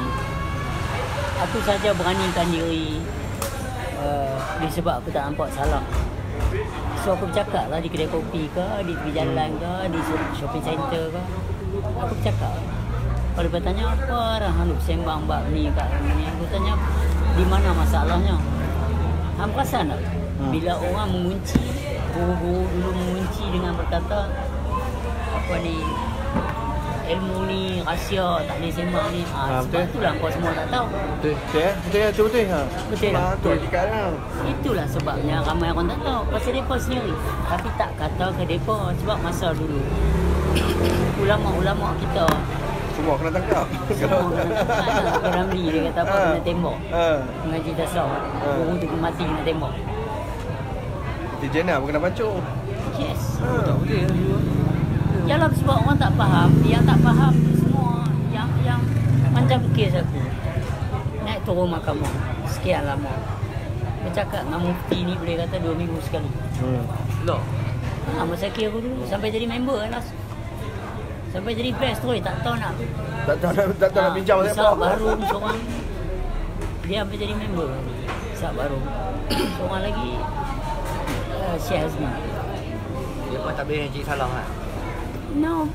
[SPEAKER 3] aku saja beranikan diri disebab aku tak nampak salah. So aku bercakap lah di kedai kopi ke, di tepi jalan ke, di shopping center ke. Aku bercakap. Kalau dia tanya apa hang lu sembang bab ni kat ni, aku tanya di mana masalahnya. Hang perasan tak? Bila orang mengunci, guru-guru dulu mengunci dengan berkata apa ni, ilmu ni rahsia, tak boleh sembang ni. Sebab itulah kau semua tak tahu.
[SPEAKER 1] Betul. Betul juga.
[SPEAKER 3] Itulah sebabnya ramai orang tak tahu pasal depa sendiri. Tapi tak kata ke depa sebab masa dulu ulama-ulama kita
[SPEAKER 1] semua kena tangkap.
[SPEAKER 3] Semua kena tangkap. Ramli dia kata apa kena tembak. Mengaji tasawuf. Guru tu mati kena tembak.
[SPEAKER 1] Di jenah pun kena pancung.
[SPEAKER 3] Yes. Tak boleh. Yalah sebab orang tak faham. Yang tak faham semua yang macam kes aku. Naik turun mahkamah sekian lama. Bercakap dengan mufti ni boleh kata 2 minggu sekali.
[SPEAKER 2] Loh.
[SPEAKER 3] Masa kira aku dulu sampai jadi member lah. Sampai jadi best tu tak tahu nak
[SPEAKER 1] bincang pasal apa.
[SPEAKER 3] Baru seorang dia sampai jadi member. Sab baru. Seorang lagi Syekh Azmi.
[SPEAKER 2] Dia pun tak boleh cik salah kan?
[SPEAKER 3] No.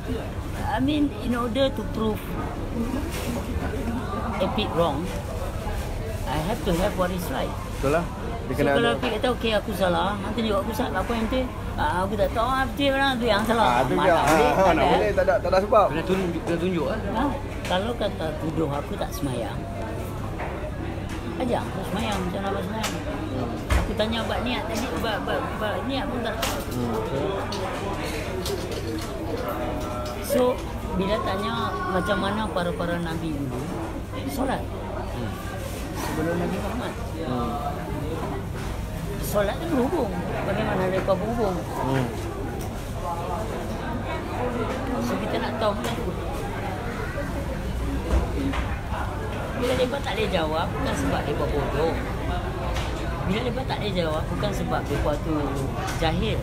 [SPEAKER 3] I mean in order to prove Epic wrong, I have to have what is right.
[SPEAKER 1] Betul lah.
[SPEAKER 3] So kalau Epic kata okey aku salah, nanti juga aku salah apa yang tu? Aku tak tahu betul orang tu yang salah.
[SPEAKER 1] Tu dia. Nak boleh tak ada sebab.
[SPEAKER 2] Kena tunjuk lah.
[SPEAKER 3] Kalau kata tuduh aku tak semayang, ajar aku semayang macam mana semayang. Aku tanya buat niat tadi, buat niat pun tak tahu. So bila tanya macam mana para nabi dulu solat sebelum Nabi Muhammad. Solat kan berhubung. Bagaimana mereka berhubung? So kita nak tahu kan. Bila mereka tak boleh jawab bukan sebab mereka bodoh. Bila mereka tak boleh jawab bukan sebab mereka tu jahil.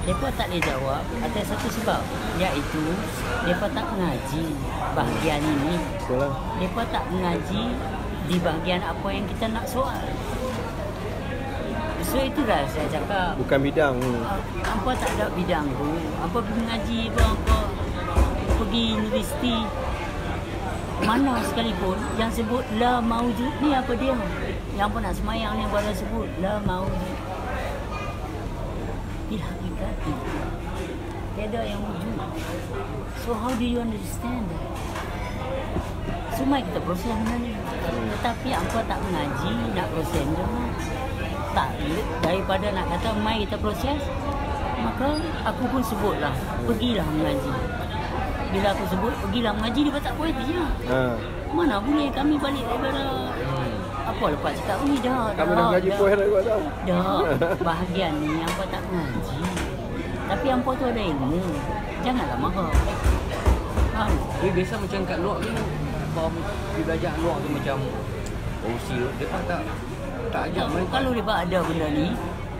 [SPEAKER 3] Mereka tak boleh jawab atas satu sebab, iaitu mereka tak mengaji bahagian ini. Mereka tak mengaji di bahagian apa yang kita nak soal. So itulah saya cakap.
[SPEAKER 1] Bukan bidang.
[SPEAKER 3] Apa tak ada bidang tu. Apa pergi mengaji apa pergi universiti mana sekalipun yang sebut la maujud ni apa dia? Yang pun nak semayang ni boleh sebut la maujud. Bila hakikat tiada yang wujud. So how do you understand that? So mai kita proses benda ni. Tetapi apa tak mengaji nak proses je. Tak, daripada nak kata mai kita proses, maka aku pun sebutlah pergilah mengaji. Bila aku sebut pergilah mengaji, dia tak puas dia. Mana boleh kami balik daripada apa lepas cakap ni dah.
[SPEAKER 1] Kami dah mengaji puas dah buat tahu.
[SPEAKER 3] Dah bahagian ni apa tak mengaji. Tapi hampa tu ada ilmu. Janganlah marah. Faham?
[SPEAKER 2] Biasa macam kat luar ni kalau pergi belajar luar tu macam OC tu, dia tak ajak mereka.
[SPEAKER 3] Kalau dia ada benda ni,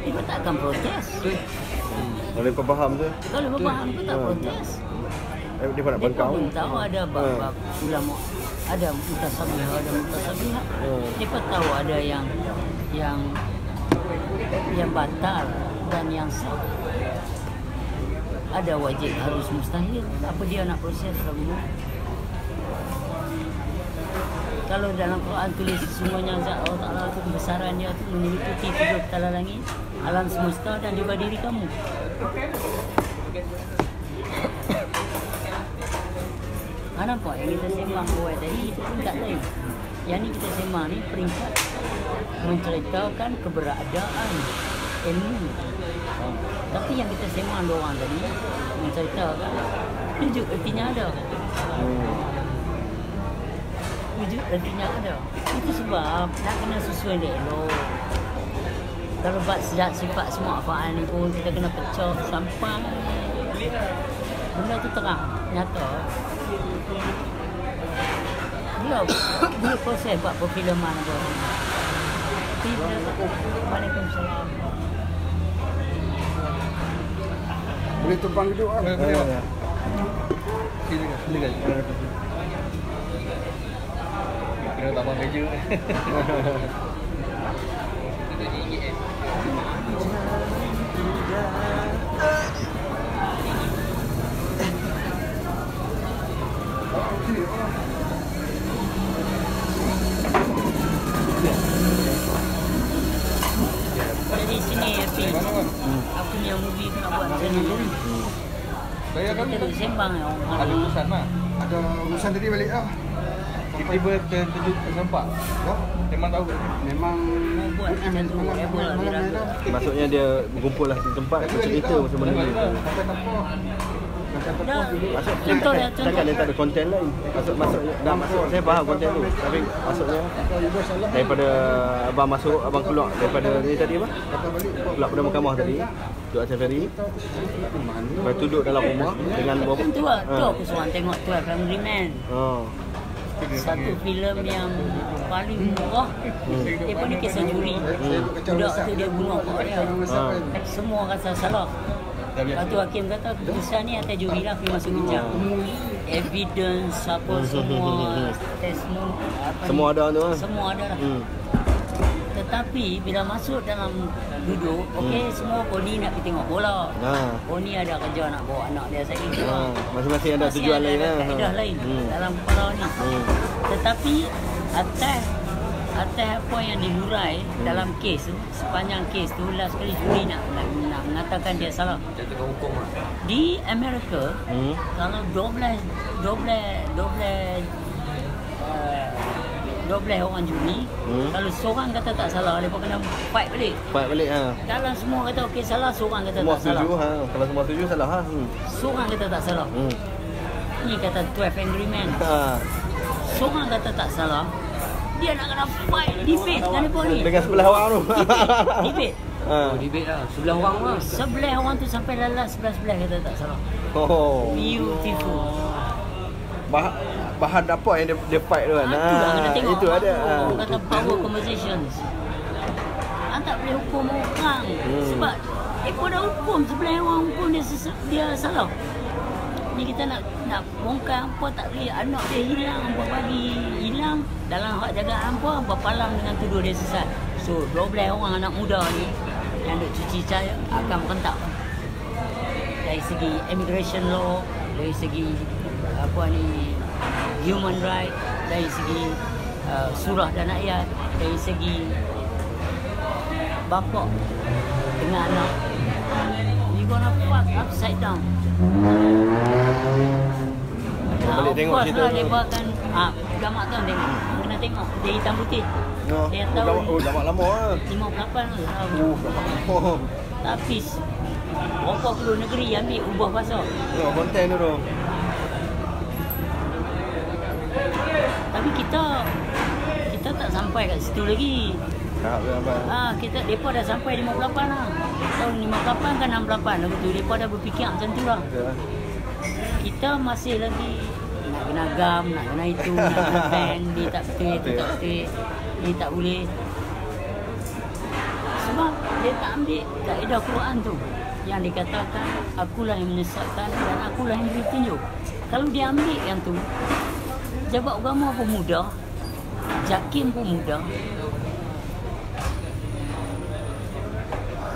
[SPEAKER 3] dia tak akan protes.
[SPEAKER 1] Kalau dia faham tu.
[SPEAKER 3] Kalau dia faham tu tak protes.
[SPEAKER 1] Dia nak bangkau.
[SPEAKER 3] Dia pun tahu ada bab-bab ulama, ada mutasabih, ada mutasabihat. Dia pun tahu ada yang batal dan yang sah. Ada wajib, harus, mustahil. Apa dia nak proses lagu? Kalau dalam Quran tulis semuanya zat Allah Ta'ala itu kebesaran dia itu meliputi 7 petala langit, alam semesta dan juga diri kamu. Nampak yang kita sembang buat tadi itu pun tak lain. Yang ni kita sembang ni peringkat menceritakan keberadaan ilmu. Tapi yang kita sembang dua orang tadi menceritakan wujud artinya ada. Wujud artinya ada. Itu sebab nak kena sesuai elok. Kalau bab sifat semua afaan ni pun kita kena pecah sampai benda tu terang, nyata. Dia dah dulu proses buat perfilman apa. Waalaikumsalam.
[SPEAKER 4] Boleh tumpang duduk ah.
[SPEAKER 1] Ya.
[SPEAKER 4] Silakan. Kena tambah meja.
[SPEAKER 3] Dari sini Happy. Aku punya movie tu nak buat macam ni.
[SPEAKER 4] Saya kan
[SPEAKER 3] Kita duduk sembang ya orang.
[SPEAKER 4] ada urusan lah. Ada urusan tadi balik lah. Tiba-tiba terkejut tersempak. Memang tahu. Memang
[SPEAKER 3] Buat macam tu. Rebel lah dia ragu.
[SPEAKER 1] Maksudnya dia berkumpul lah di tempat cerita macam mana ni.
[SPEAKER 3] Dah.
[SPEAKER 1] Maksud
[SPEAKER 3] Contoh dia,
[SPEAKER 1] takkan
[SPEAKER 3] contoh.
[SPEAKER 1] dia tak ada konten lain. Maksudnya dah masuk saya faham konten tu. Tapi maksudnya daripada abang keluar daripada ni tadi apa? Keluar pada mahkamah tadi. Duduk atas ferry. Lepas tu duduk dalam rumah dengan berapa?
[SPEAKER 3] Tu lah, tu aku seorang tengok 12 Angry Men.
[SPEAKER 1] Oh.
[SPEAKER 3] Satu filem yang paling murah. Dia pun ni kisah juri. Budak tu dia bunuh mak dia. Semua rasa salah. Lepas tu hakim kata keputusan ni atas juri lah, pergi masuk bincang. Evidence apa semua, testimoni apa
[SPEAKER 1] Semua
[SPEAKER 3] ni,
[SPEAKER 1] ada tu lah.
[SPEAKER 3] semua ada lah. Tetapi bila masuk dalam duduk, okey semua pun ni nak pergi tengok bola. Oh ni ada kerja nak bawa anak dia saya ni.
[SPEAKER 1] Masing-masing ada tujuan lain lah.
[SPEAKER 3] Kaedah lain dalam kepala ni. Tetapi atas apa yang dihurai dalam kes tu, sepanjang kes tu last kali juri nak mengatakan dia salah.
[SPEAKER 2] Jatuhkan hukum lah.
[SPEAKER 3] Di Amerika kalau 12 orang juri, kalau seorang kata tak salah, mereka kena fight balik.
[SPEAKER 1] Fight balik ha.
[SPEAKER 3] Kalau semua kata okey salah, seorang kata
[SPEAKER 1] Semua
[SPEAKER 3] tak salah.
[SPEAKER 1] setuju ha. Kalau semua setuju salah ha.
[SPEAKER 3] Seorang kata tak salah. Ni kata 12 Angry Men.
[SPEAKER 1] Ha.
[SPEAKER 3] Seorang kata tak salah, dia nak kena fight, debate dengan mereka ni.
[SPEAKER 1] Dengan sebelah orang tu.
[SPEAKER 3] Debate.
[SPEAKER 2] Oh, debate lah. Sebelah orang lah.
[SPEAKER 3] Sebelah orang tu sampai lalas sebelah kata tak salah.
[SPEAKER 1] Oh.
[SPEAKER 3] Beautiful.
[SPEAKER 1] Bahan apa yang dia fight tu kan.
[SPEAKER 3] Itulah kena tengok.
[SPEAKER 1] Itu ada.
[SPEAKER 3] Orang kata power conversations. Tak boleh hukum orang. Sebab ekor dah hukum sebelah orang hukum dia salah. Ni kita nak bongkar apa tak boleh, anak dia hilang, berbagi hilang dalam hak jagaan apa, berpalang dengan tuduh dia sesat. So 12 orang anak muda ni yang duk cuci cahaya akan merentak. Dari segi immigration law, dari segi apa ni human right, dari segi surah dan ayat, dari segi bapa dengan anak, you gonna fuck upside down.
[SPEAKER 1] Balik tengok cerita tu.
[SPEAKER 3] Dia akan gamak tu tengok. Kena tengok dia hitam putih. Dia tahu
[SPEAKER 1] gamak lama ah.
[SPEAKER 3] 58 tu.
[SPEAKER 1] Oh.
[SPEAKER 3] Tapi berapa puluh negeri ambil ubah bahasa.
[SPEAKER 1] Tengok konten tu.
[SPEAKER 3] Tapi kita tak sampai kat situ lagi. Kita depa dah sampai 58 lah. Tahun 58 kan 68 lagu tu depa dah berfikir macam tu lah. Kita masih lagi nak kena gam, nak kena itu, nak kena ban, dia tak betul, tu tak betul, ni tak boleh. Sebab dia tak ambil kaedah Quran tu yang dikatakan akulah yang menyesatkan dan akulah yang beri petunjuk. Kalau dia ambil yang tu, jabat agama pun mudah, JAKIM pun mudah,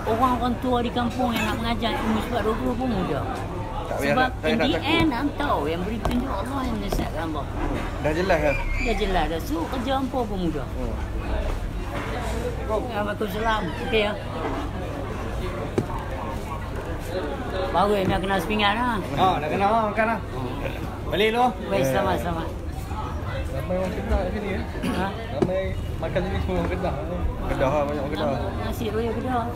[SPEAKER 3] orang-orang tua di kampung yang nak mengajar ilmu sifat 20 pun mudah. Sebab in the end tahu yang beri petunjuk Allah, yang menyesatkan Allah.
[SPEAKER 1] Dah jelas lah.
[SPEAKER 3] Dah jelas dah. So kerja hampa pun mudah. Waalaikumsalam. Okey ya. Baru yang nak kena sepingat lah.
[SPEAKER 4] Dah kena makan lah. Balik dulu.
[SPEAKER 3] Baik, selamat.
[SPEAKER 4] Ramai orang Kedah kat sini ya. Ramai makan sini semua orang Kedah.
[SPEAKER 1] Kedah lah, banyak orang Kedah.
[SPEAKER 3] Nasi roya Kedah.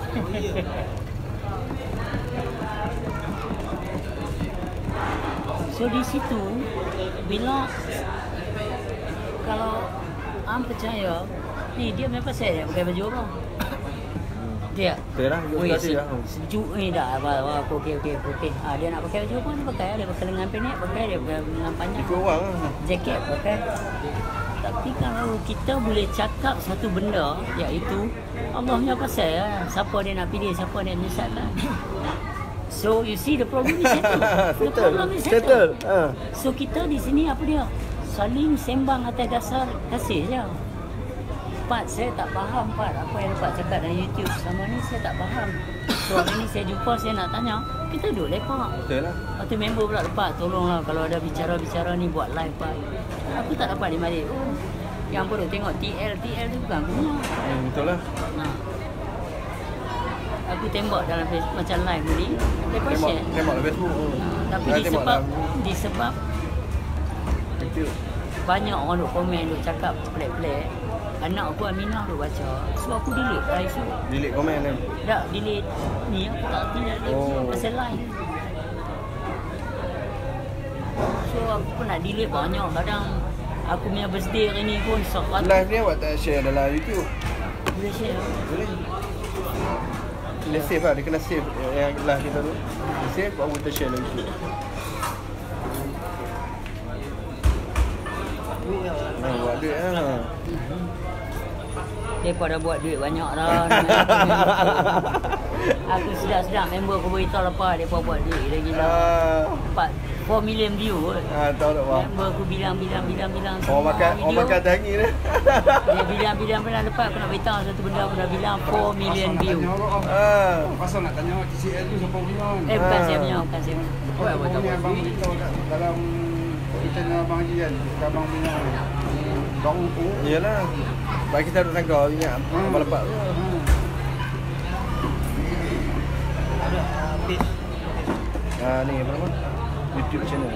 [SPEAKER 3] So di situ bila kalau percaya ni dia memang saya pakai baju apa? Dia.
[SPEAKER 1] Terang juga dia.
[SPEAKER 3] Sejuk ni dah apa okey. Dia nak pakai baju apa dia pakai, dia pakai lengan pendek pakai, dia pakai lengan panjang.
[SPEAKER 1] Ikut orang lah.
[SPEAKER 3] Jaket pakai. Tapi kalau kita boleh cakap satu benda, iaitu Allah punya pasal lah. Siapa dia nak pilih, siapa dia menyesatkan. So you see the problem is settled. The problem is settled. So kita di sini apa dia? Saling sembang atas dasar kasih je. Part saya tak faham apa yang Pak cakap dalam YouTube selama ni saya tak faham. So hari ni saya jumpa, saya nak tanya, kita duduk lepak.
[SPEAKER 1] Betul lah.
[SPEAKER 3] Lepas tu member pula lepak, tolonglah kalau ada bicara-bicara ni buat live Pak. Aku tak dapat di balik. Yang baru tengok TL tu bukan aku punya.
[SPEAKER 1] Betul lah.
[SPEAKER 3] Nah. Aku tembak dalam Facebook macam live ni. Lepas share.
[SPEAKER 1] Tembak dalam Facebook.
[SPEAKER 3] Tapi disebab banyak orang duk komen, duk cakap pelik-pelik. Anak aku Aminah duk baca. So aku delete lah isu.
[SPEAKER 1] Delete komen kan?
[SPEAKER 3] Tak, delete ni aku tak delete pasal live. So aku pun nak delete banyak. Kadang aku punya birthday hari ni pun 100.
[SPEAKER 1] Live ni awak tak share dalam YouTube?
[SPEAKER 3] Boleh share.
[SPEAKER 1] Boleh. Dia save lah, dia kena save yang live kita tu. Dia save, baru kita share dalam YouTube. Buat duit lah.
[SPEAKER 3] Mereka dah buat duit banyak dah. Aku sedang member aku beritahu lepas mereka buat duit dah gila. 4 million view kot.
[SPEAKER 1] Tahu tak bang?
[SPEAKER 3] Member aku bilang
[SPEAKER 1] Orang makan tangi ni.
[SPEAKER 3] Dia bilang pernah lepas aku nak beritahu satu benda, aku dah bilang 4 million view.
[SPEAKER 4] Pasal nak tanya TCL tu siapa punya?
[SPEAKER 3] Bukan saya punya.
[SPEAKER 4] Buat abang beritahu dalam channel Abang Haji kan, abang punya baru tu.
[SPEAKER 1] Iyalah. Baik kita duduk sangka ingat abang lepak tu. Ni apa nama? YouTube channel.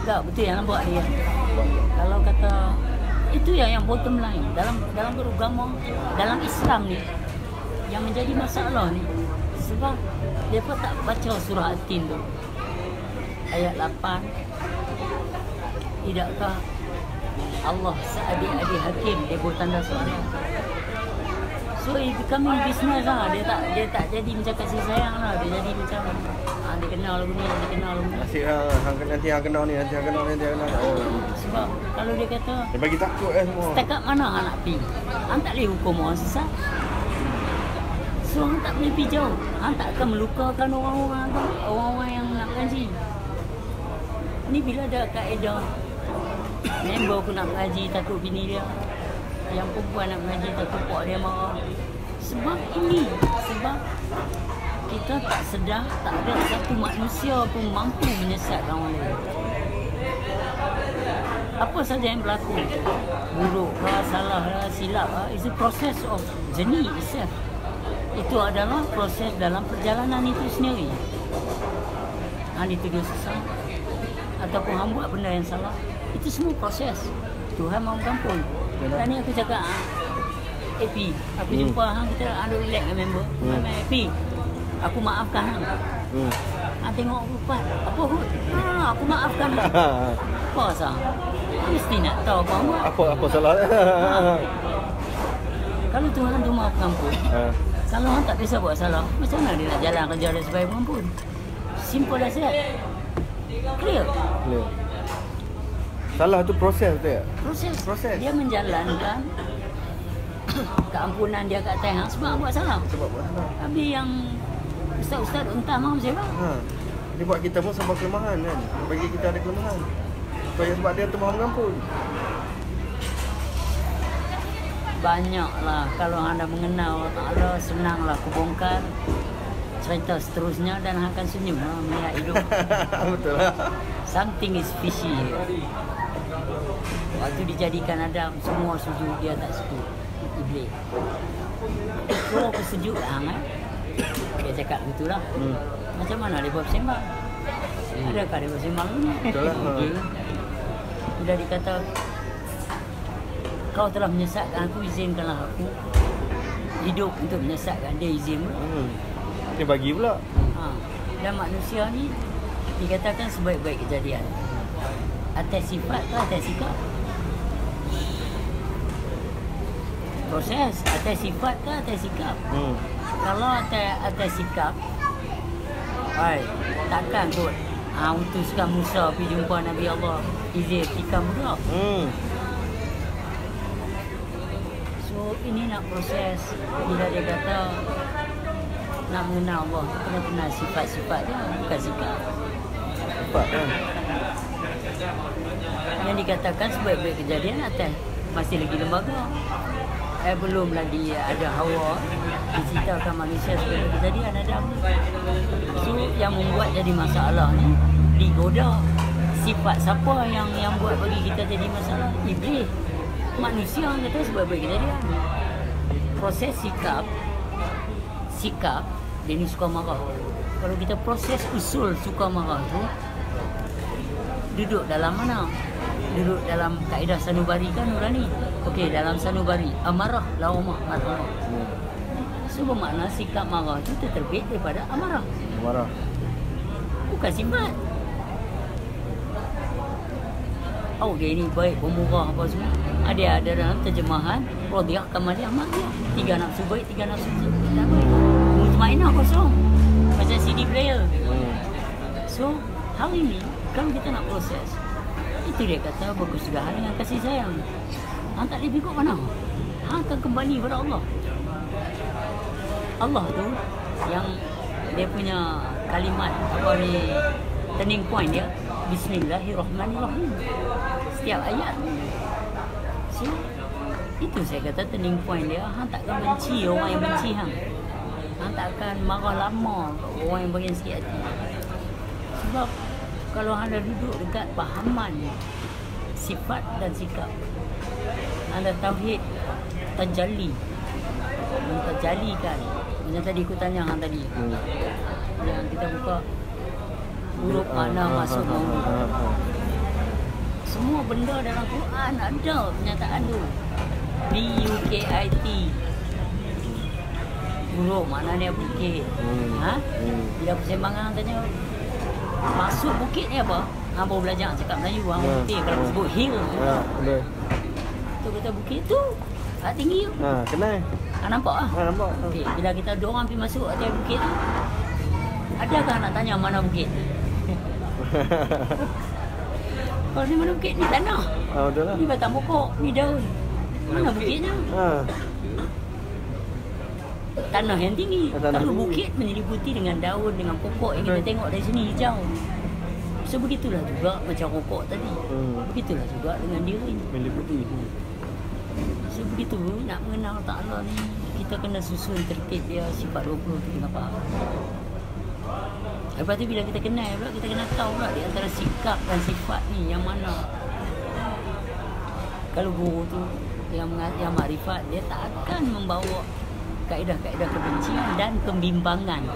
[SPEAKER 3] Tak, betul yang nampak dia. Kalau kata itu yang bottom line dalam beragama, dalam Islam ni yang menjadi masalah ni sebab mereka tak baca surah At-Tin tu ayat 8. Tidakkah Allah seadik-adik hakim? Dia buat tanda soalan. So it becoming business lah. Dia tak jadi macam kasih sayang lah. Dia jadi macam dia kenal lagu ni, dia kenal lagu ni.
[SPEAKER 1] Asyik lah, nanti hang kenal ni, nanti hang kenal ni, nanti hang kenal.
[SPEAKER 3] Sebab kalau dia kata
[SPEAKER 1] dia bagi takut semua.
[SPEAKER 3] setakat mana hang nak pergi? Hang tak boleh hukum orang sesat. So hang tak boleh pergi jauh. Hang tak akan melukakan orang-orang yang nak mengaji. Ni bila ada kaedah member aku nak mengaji takut bini dia, yang perempuan nak mengaji takut pak dia marah. Sebab kita tak sedar, tak ada satu manusia pun mampu menyesatkan orang lain. Apa saja yang berlaku, buruk ke, salah ke, silap ke, it's a process of journey itself. Itu adalah proses dalam perjalanan itu sendiri. Hang dituduh sesat ataupun hang buat benda yang salah, itu semua proses. Tuhan mahu kampun. Dan ni aku cakap AP, aku jumpa hang, kita ada relax dengan member. AP, aku maafkan hang. Hang tengok aku lepas. Apa Hud? Aku maafkan hang. Apa sah? Mesti nak tahu apa hang buat.
[SPEAKER 1] Apa salah?
[SPEAKER 3] Kalau Tuhan tu maaf kampun, kalau hang tak bisa buat salah, macam mana dia nak jalan kerja dia sebagai pengampun? Simple as that. Clear.
[SPEAKER 1] Salah tu proses tu ya?
[SPEAKER 3] Proses. Dia menjalankan keampunan dia kat atas hang sebab buat salah. Habis yang ustaz-ustaz entah mahu siapa?
[SPEAKER 1] Dia buat kita pun sebab kelemahan kan. Bagi kita ada kelemahan. Sebab dia tu mahu mengampun.
[SPEAKER 3] Banyaklah kalau anda mengenal Allah, senanglah aku bongkar cerita seterusnya dan akan senyum melihat hidup.
[SPEAKER 1] Betul lah.
[SPEAKER 3] Something is fishy here. Waktu dijadikan Adam, semua sujud, dia tak sujud. Iblis. So aku sujud hang dia cakap begitulah. Macam mana dia buat sembang? Adakah dia buat sembang ni?
[SPEAKER 1] Betul lah.
[SPEAKER 3] Bila dikata kau telah menyesatkan aku, izinkanlah aku hidup untuk menyesatkan dia, izin pula.
[SPEAKER 1] Dia bagi pula.
[SPEAKER 3] Dan manusia ni dikatakan sebaik-baik kejadian atas sifat ke atas sikap? Proses atas sifat ke atas sikap? Kalau atas sikap, takkan kot Utuskan Musa pergi jumpa Nabi Allah Izir tikam juga. So ini nak proses. Bila dia kata nak mengenal Allah, kena kenal sifat-sifat dia, bukan sikap.
[SPEAKER 1] Sifat kan.
[SPEAKER 3] Yang dikatakan sebaik-baik kejadian atas masih lagi lembaga. Belum lagi ada Hawa, diceritakan manusia sebagai kejadian ada apa. So yang membuat jadi masalah ni digoda. Sifat siapa yang buat bagi kita jadi masalah? Iblis. Manusia yang kata sebaik-baik kejadian. Proses sikap dia ni suka marah. Kalau kita proses usul suka marah tu duduk dalam mana? Duduk dalam kaedah sanubari kan Nurani. Okey, dalam sanubari amarah laumah marhamah. So bermakna sikap marah tu terbit daripada amarah.
[SPEAKER 1] Marah.
[SPEAKER 3] Bukan sifat. Oh dia ni baik, pemurah apa semua. Ada dalam terjemahan radiyah kamaliyah mariyah. 3 nafsu baik, 3 nafsu tak baik. Mutmainah kosong. Macam CD player. So hari ni kalau kita nak proses, itu dia kata berkesudahan dengan kasih sayang. Hang tak boleh ikut mana? Hang akan kembali kepada Allah. Allah tu yang dia punya kalimat apa ni, turning point dia Bismillahirrahmanirrahim. Setiap ayat. So itu saya kata turning point dia. Hang tak akan benci orang yang benci hang. Hang tak akan marah lama orang yang bagi sikit hati. Sebab kalau anda duduk dekat pahaman sifat dan sikap, anda tauhid tajalli, mentajalikan. Macam tadi aku tanya hang tadi, yang kita buka huruf mana masuk huruf. Semua benda dalam Quran ada pernyataan tu. BUKIT. Huruf maknanya bukit. Bila persembangan tanya masuk bukit ni apa? Hang baru belajar cakap Melayu, hang berhenti kalau sebut hill.
[SPEAKER 1] Betul.
[SPEAKER 3] Tu kata bukit tu agak tinggi tu.
[SPEAKER 1] Kenal.
[SPEAKER 3] Nampak ah?
[SPEAKER 1] Nampak.
[SPEAKER 3] Okey, bila kita dua orang pergi masuk atas bukit tu, adakah nak tanya mana bukit? Kalau ni mana bukit? Ni tanah.
[SPEAKER 1] Betul lah.
[SPEAKER 3] Ni batang pokok, ni daun. Mana bukitnya? Tanah yang tinggi. Kalau bukit menyeliputi dengan daun, dengan pokok yang kita tengok dari sini hijau. So begitulah juga macam rokok tadi. Begitulah juga dengan diri.
[SPEAKER 1] Meliputi.
[SPEAKER 3] So begitu nak mengenal Ta'ala ni, kita kena susun tertib dia sifat 20 tu kena faham. Lepas tu bila kita kenal pula, kita kena tahu pula di antara sikap dan sifat ni yang mana. Kalau guru tu yang makrifat, dia tak akan membawa kaedah-kaedah kebencian dan kebimbangan.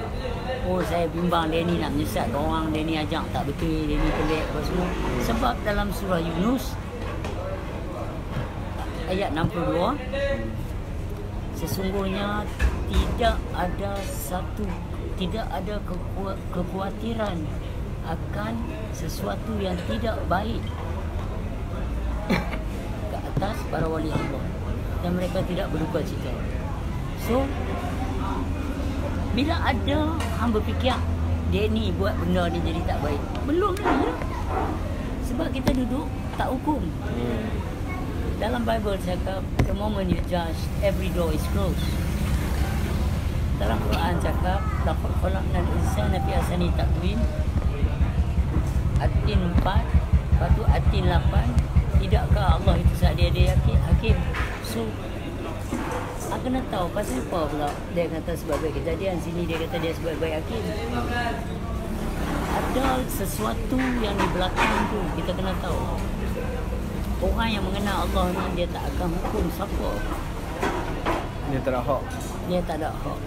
[SPEAKER 3] Oh saya bimbang dia ni nak menyesat orang, dia ni ajak tak betul, dia ni pelik apa semua. Sebab dalam surah Yunus ayat 62, sesungguhnya tidak ada kekhawatiran akan sesuatu yang tidak baik ke atas para wali Allah dan mereka tidak berduka cita. So bila ada hang berfikir dia ni buat benda ni jadi tak baik, belum lagi lah. Sebab kita duduk tak hukum. Dalam Bible cakap the moment you judge, every door is closed. Dalam Quran cakap laqad khalaqnal insana fi ahsani taqwim. Atin 4, lepas tu Atin 8. Tidakkah Allah itu saat dia hakim? So aku nak tahu pasal apa pula dia kata sebaik-baik kejadian, sini dia kata dia sebaik-baik hakim. Ada sesuatu yang di belakang tu kita kena tahu. Orang yang mengenal Allah ni dia tak akan hukum siapa.
[SPEAKER 1] Dia tak ada hak.
[SPEAKER 3] Dia tak ada hak.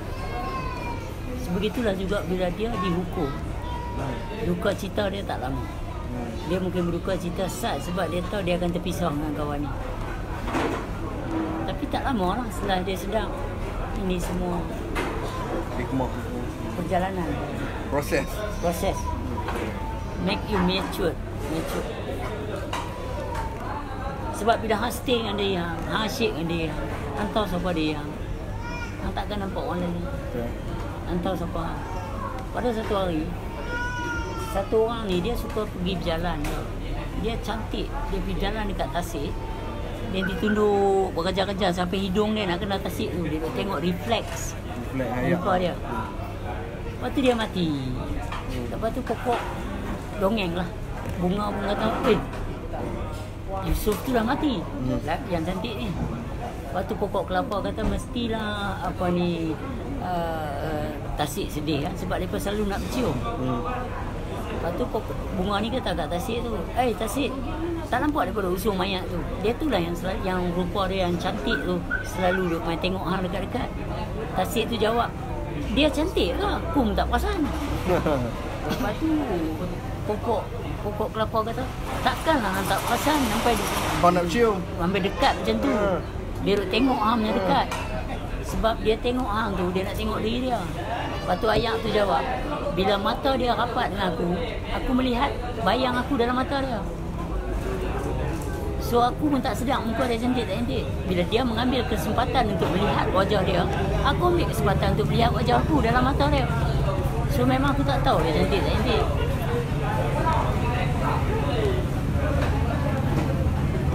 [SPEAKER 3] Sebegitulah juga bila dia dihukum. Duka cita dia tak lama. Dia mungkin berduka cita saat sebab dia tahu dia akan terpisah dengan kawan ni. Tapi tak lama lah setelah dia sedang ini semua
[SPEAKER 1] Hikmah.
[SPEAKER 3] perjalanan.
[SPEAKER 1] Proses.
[SPEAKER 3] Make you mature. Sebab bila hang stay dengan dia, hang asyik dengan dia, hang tahu siapa dia, hang takkan nampak orang lain. Hang tahu siapa. Pada satu hari, Satu orang ni dia suka pergi berjalan. Dia cantik, dia pergi jalan dekat tasik. Dia ditunduk berkejar-kejar sampai hidung dia nak kena tasik tu. Dia tengok refleks muka dia. Lepas tu dia mati. Lepas tu pokok dongeng lah. Bunga-bunga tahu Yusuf tu dah mati. Yang cantik ni. Lepas tu pokok kelapa kata mestilah apa ni tasik sedih kan, sebab mereka selalu nak bercium. Lepas tu bunga ni kata kat tasik tu, tasik, tak nampak daripada usung mayat tu. Dia tu lah yang rupa dia yang cantik tu, selalu duk main tengok hang dekat-dekat. Tasik tu jawab, dia cantik lah, aku tak perasan. Lepas tu pokok kelapa kata, takkanlah hang tak perasan sampai
[SPEAKER 1] Kau nak cium
[SPEAKER 3] sampai dekat macam tu. Dia duk tengok hang punya dekat. Sebab dia tengok hang tu, dia nak tengok diri dia. Lepas tu ayak tu jawab, bila mata dia rapat dengan aku melihat bayang aku dalam mata dia. So aku pun tak sedar muka dia cantik tak cantik. Bila dia mengambil kesempatan untuk melihat wajah dia, aku ambil kesempatan untuk melihat wajah aku dalam mata dia. So memang aku tak tahu dia cantik tak cantik.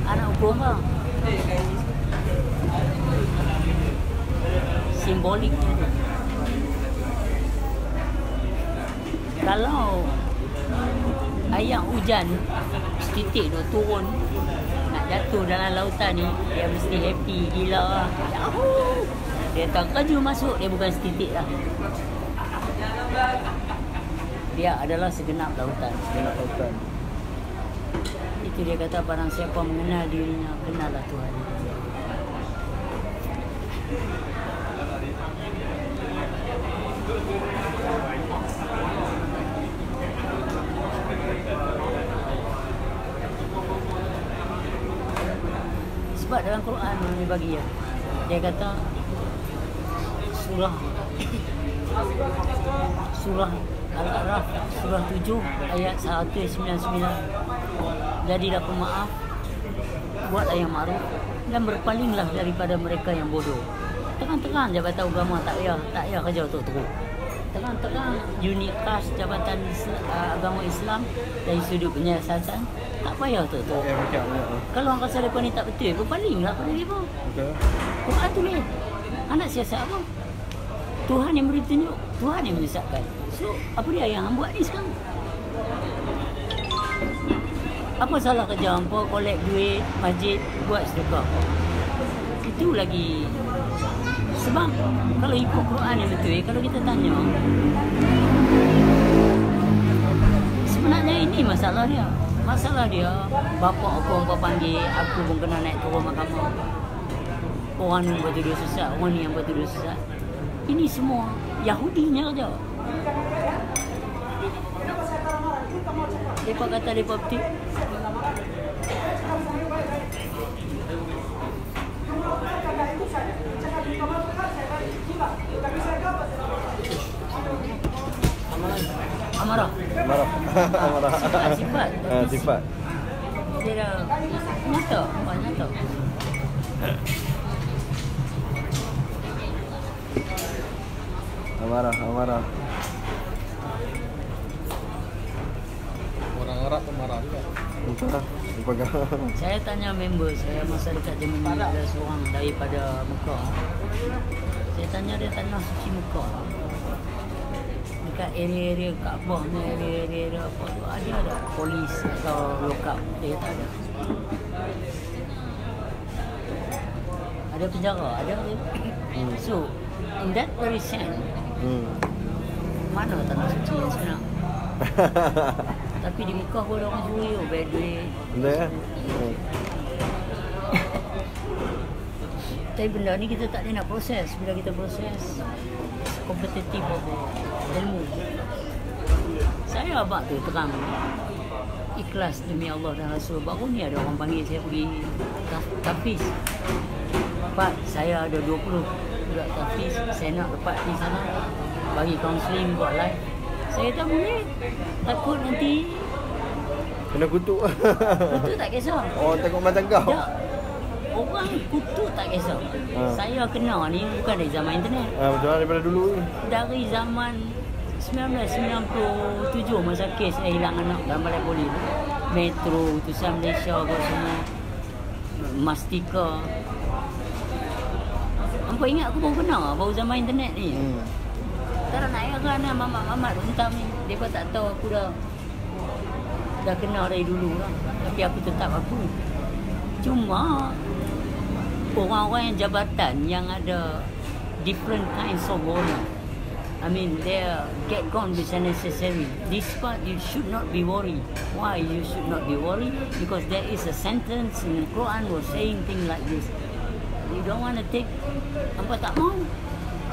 [SPEAKER 3] Anak ukur apa? Simboliknya tu. Kalau air hujan setitik tu turun nak jatuh dalam lautan ni, dia mesti happy gila. Yahoo! Dia tak kaju masuk, dia bukan setitik lah. Dia adalah segenap lautan. Itu dia kata, barang siapa mengenal dirinya, kenallah Tuhan. Sebab dalam Quran dia bagi dia kata surah Al-A'raf surah 7 ayat 199, jadilah pemaaf, buatlah yang ma'ruf dan berpalinglah daripada mereka yang bodoh. Terang-terang Jabatan Agama tak payah kerja untuk teruk. Terang-terang unit khas Jabatan Agama Islam dari sudut penyiasatan tak payah untuk teruk. Kalau orang rasa mereka ni tak betul, berpalinglah pada mereka. Quran tulis, anak siasat apa? Tuhan yang beri tunjuk, Tuhan yang menyesatkan. So, apa dia yang hang buat ni sekarang? Apa salah kerja hampa collect duit masjid buat sedekah? Itu lagi. Sebab kalau ikut Quran yang betul, kalau kita tanya, sebenarnya ini masalah dia. Masalah dia, bapa aku panggil, aku pun kena naik turun mahkamah. Orang ni buat tuduh sesat, orang ni yang buat tuduh sesat. Ini semua Yahudinya kerja. Mereka kata mereka betul. Amarah. Sifat. Dia dah nyata.
[SPEAKER 1] Amarah.
[SPEAKER 4] Orang Arab pun marah juga.
[SPEAKER 3] Saya tanya member saya masa dekat Germany, ada seorang daripada Mekah. Saya tanya dia tanah suci Mekah. Dekat area-area Kaabah ni, area-area apa tu, ada polis atau lokap. Dia kata ada. Ada penjara, ada. So, in that very sense, mana tanah suci yang sebenar? Tapi di Mekah pun ada orang Suria, bayar duit.
[SPEAKER 1] Betul.
[SPEAKER 3] Tapi benda ni kita tak boleh nak proses. Bila kita proses kompetitif ilmu. Saya abang tu terang ikhlas demi Allah dan Rasul. Baru ni ada orang panggil saya pergi Tafiz. Pak, saya ada 20 budak Tafiz. Saya nak dapat di sana bagi kaunseling buat live. Saya tak boleh. Takut nanti
[SPEAKER 1] kena kutuk.
[SPEAKER 3] kutuk tak kisah.
[SPEAKER 1] Oh, tengok macam kau.
[SPEAKER 3] Tak. Orang kutuk tak kisah. Saya kena ni bukan dari zaman internet.
[SPEAKER 1] Betul, daripada dulu ni.
[SPEAKER 3] Dari zaman 1997 masa kes saya hilang anak dalam balai polis. Metro, Utusan Malaysia ke semua. Mastika. Hampa ingat aku baru kenal baru zaman internet ni. Tak nak heran lah mamat-mamat rentam ni. Mereka tak tahu aku dah kenal dari dulu lah. Tapi aku tetap aku. Cuma orang-orang yang jabatan yang ada different kinds of worry. I mean, they get gone is unnecessary. This part you should not be worried. Why you should not be worried? Because there is a sentence in the Quran was saying things like this. You don't want to take, hampa tak mau.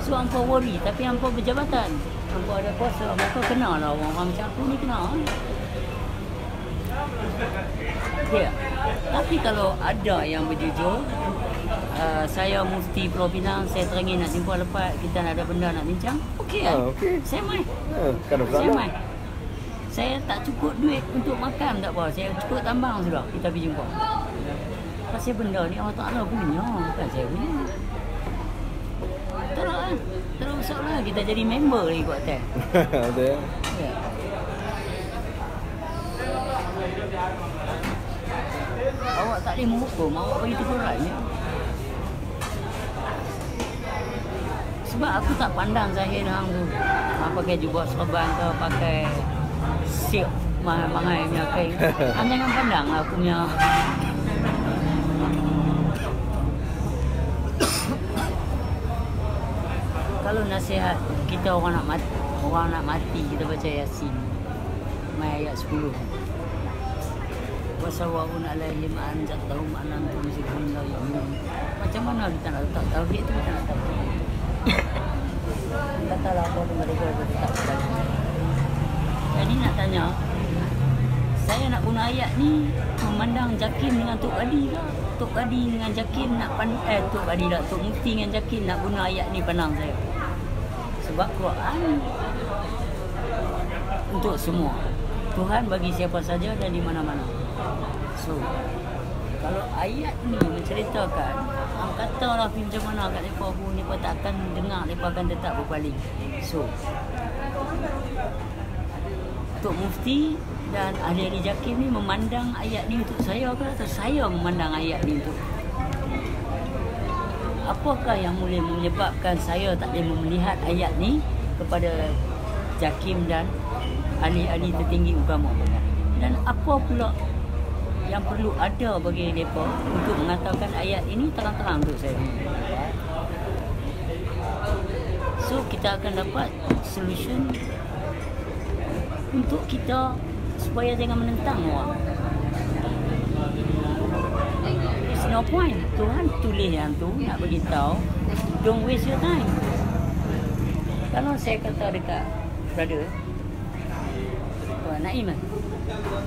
[SPEAKER 3] So hampa worry, tapi hampa berjabatan. Hampa ada kuasa, hampa kenal lah orang macam aku ni kenal. Ya. Tapi kalau ada yang berjujur, saya Mufti Pulau Pinang, saya teringin nak jumpa lepas kita nak ada benda nak bincang. Okey kan?
[SPEAKER 1] Okay.
[SPEAKER 3] Saya mai.
[SPEAKER 1] Kan
[SPEAKER 3] Saya mai. Saya tak cukup duit untuk makan tak apa. Saya cukup tambang sudah. Kita pergi jumpa. Pasal benda ni Allah Ta'ala punya, bukan saya punya. Terus lah. Terus lah kita jadi member lagi kat hotel.
[SPEAKER 1] Betul.
[SPEAKER 3] Ya. Awak tak boleh menghukum, awak bagi teguran je. Sebab aku tak pandang Zahir hang tu. Pakai jubah serban ke, pakai silk mahal-mahal punya kain. Hang jangan pandang lah aku punya. Kalau nasihat kita orang nak mati, kita baca Yasin. Mai ayat 10. Wasawa'un alaihim anzatahum anantum sikum la yu'minun. Macam mana kita nak letak tauhid tu, kita nak tahu. Katalah apa mereka berdekat sekali. Jadi nak tanya, saya nak guna ayat ni memandang Jakim dengan Tok Gadi ke? Tok Gadi dengan Jakim nak Tok Gadi tak, Tok Mufti dengan Jakim nak guna ayat ni pandang saya. Sebab Quran untuk semua. Tuhan bagi siapa saja dan di mana-mana. So, kalau ayat ni menceritakan, orang katalah macam mana kat mereka pun, mereka tak akan dengar, mereka akan tetap berpaling. So, Tok Mufti dan ahli-ahli Jakim ni memandang ayat ni untuk saya ke, atau saya memandang ayat ni untuk? Apakah yang boleh menyebabkan saya tak boleh melihat ayat ni kepada Jakim dan ahli-ahli tertinggi agama? Dan apa pula yang perlu ada bagi mereka untuk mengatakan ayat ini terang-terang untuk saya? So kita akan dapat solution untuk kita supaya jangan menentang orang. It's no point. Tuhan tulis yang tu nak beritahu, don't waste your time. Kalau saya kata dekat brother Naim,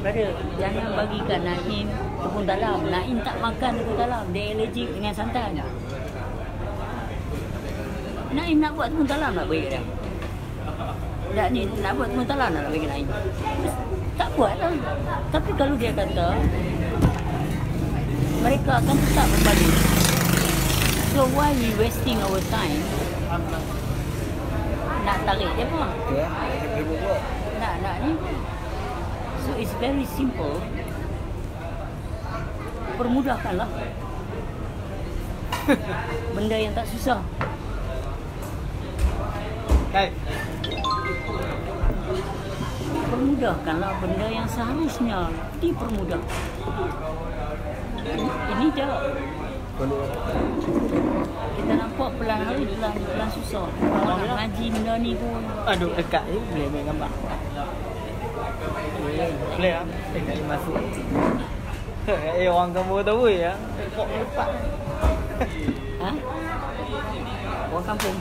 [SPEAKER 3] brother, jangan bagikan Naim tepung talam. Naim tak makan tepung talam, dia allergic dengan santan. Naim nak buat tepung talam nak bagi dia. Tak ni nak buat tepung talam nak bagi Naim. Tak buat lah. Tapi kalau dia kata mereka akan tetap berbalik. So why we wasting our time nak tarik dia apa? Nak ni. So it's very simple. Permudahkanlah. Benda yang tak susah. Permudahkanlah benda yang seharusnya dipermudah. Ini je. Kita nampak pelan hari pelan susah. Orang nak ngaji benda ni pun.
[SPEAKER 2] Aduh, dekat ni boleh main gambar. Boleh ah. Tak masuk. Orang kampung tahu ya. Kok lepak.
[SPEAKER 3] Ha? Orang kampung.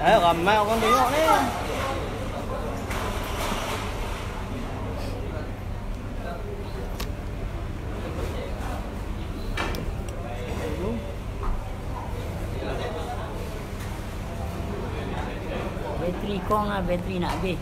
[SPEAKER 2] Ramai orang tengok ni.
[SPEAKER 3] Bateri kong lah, bateri nak habis.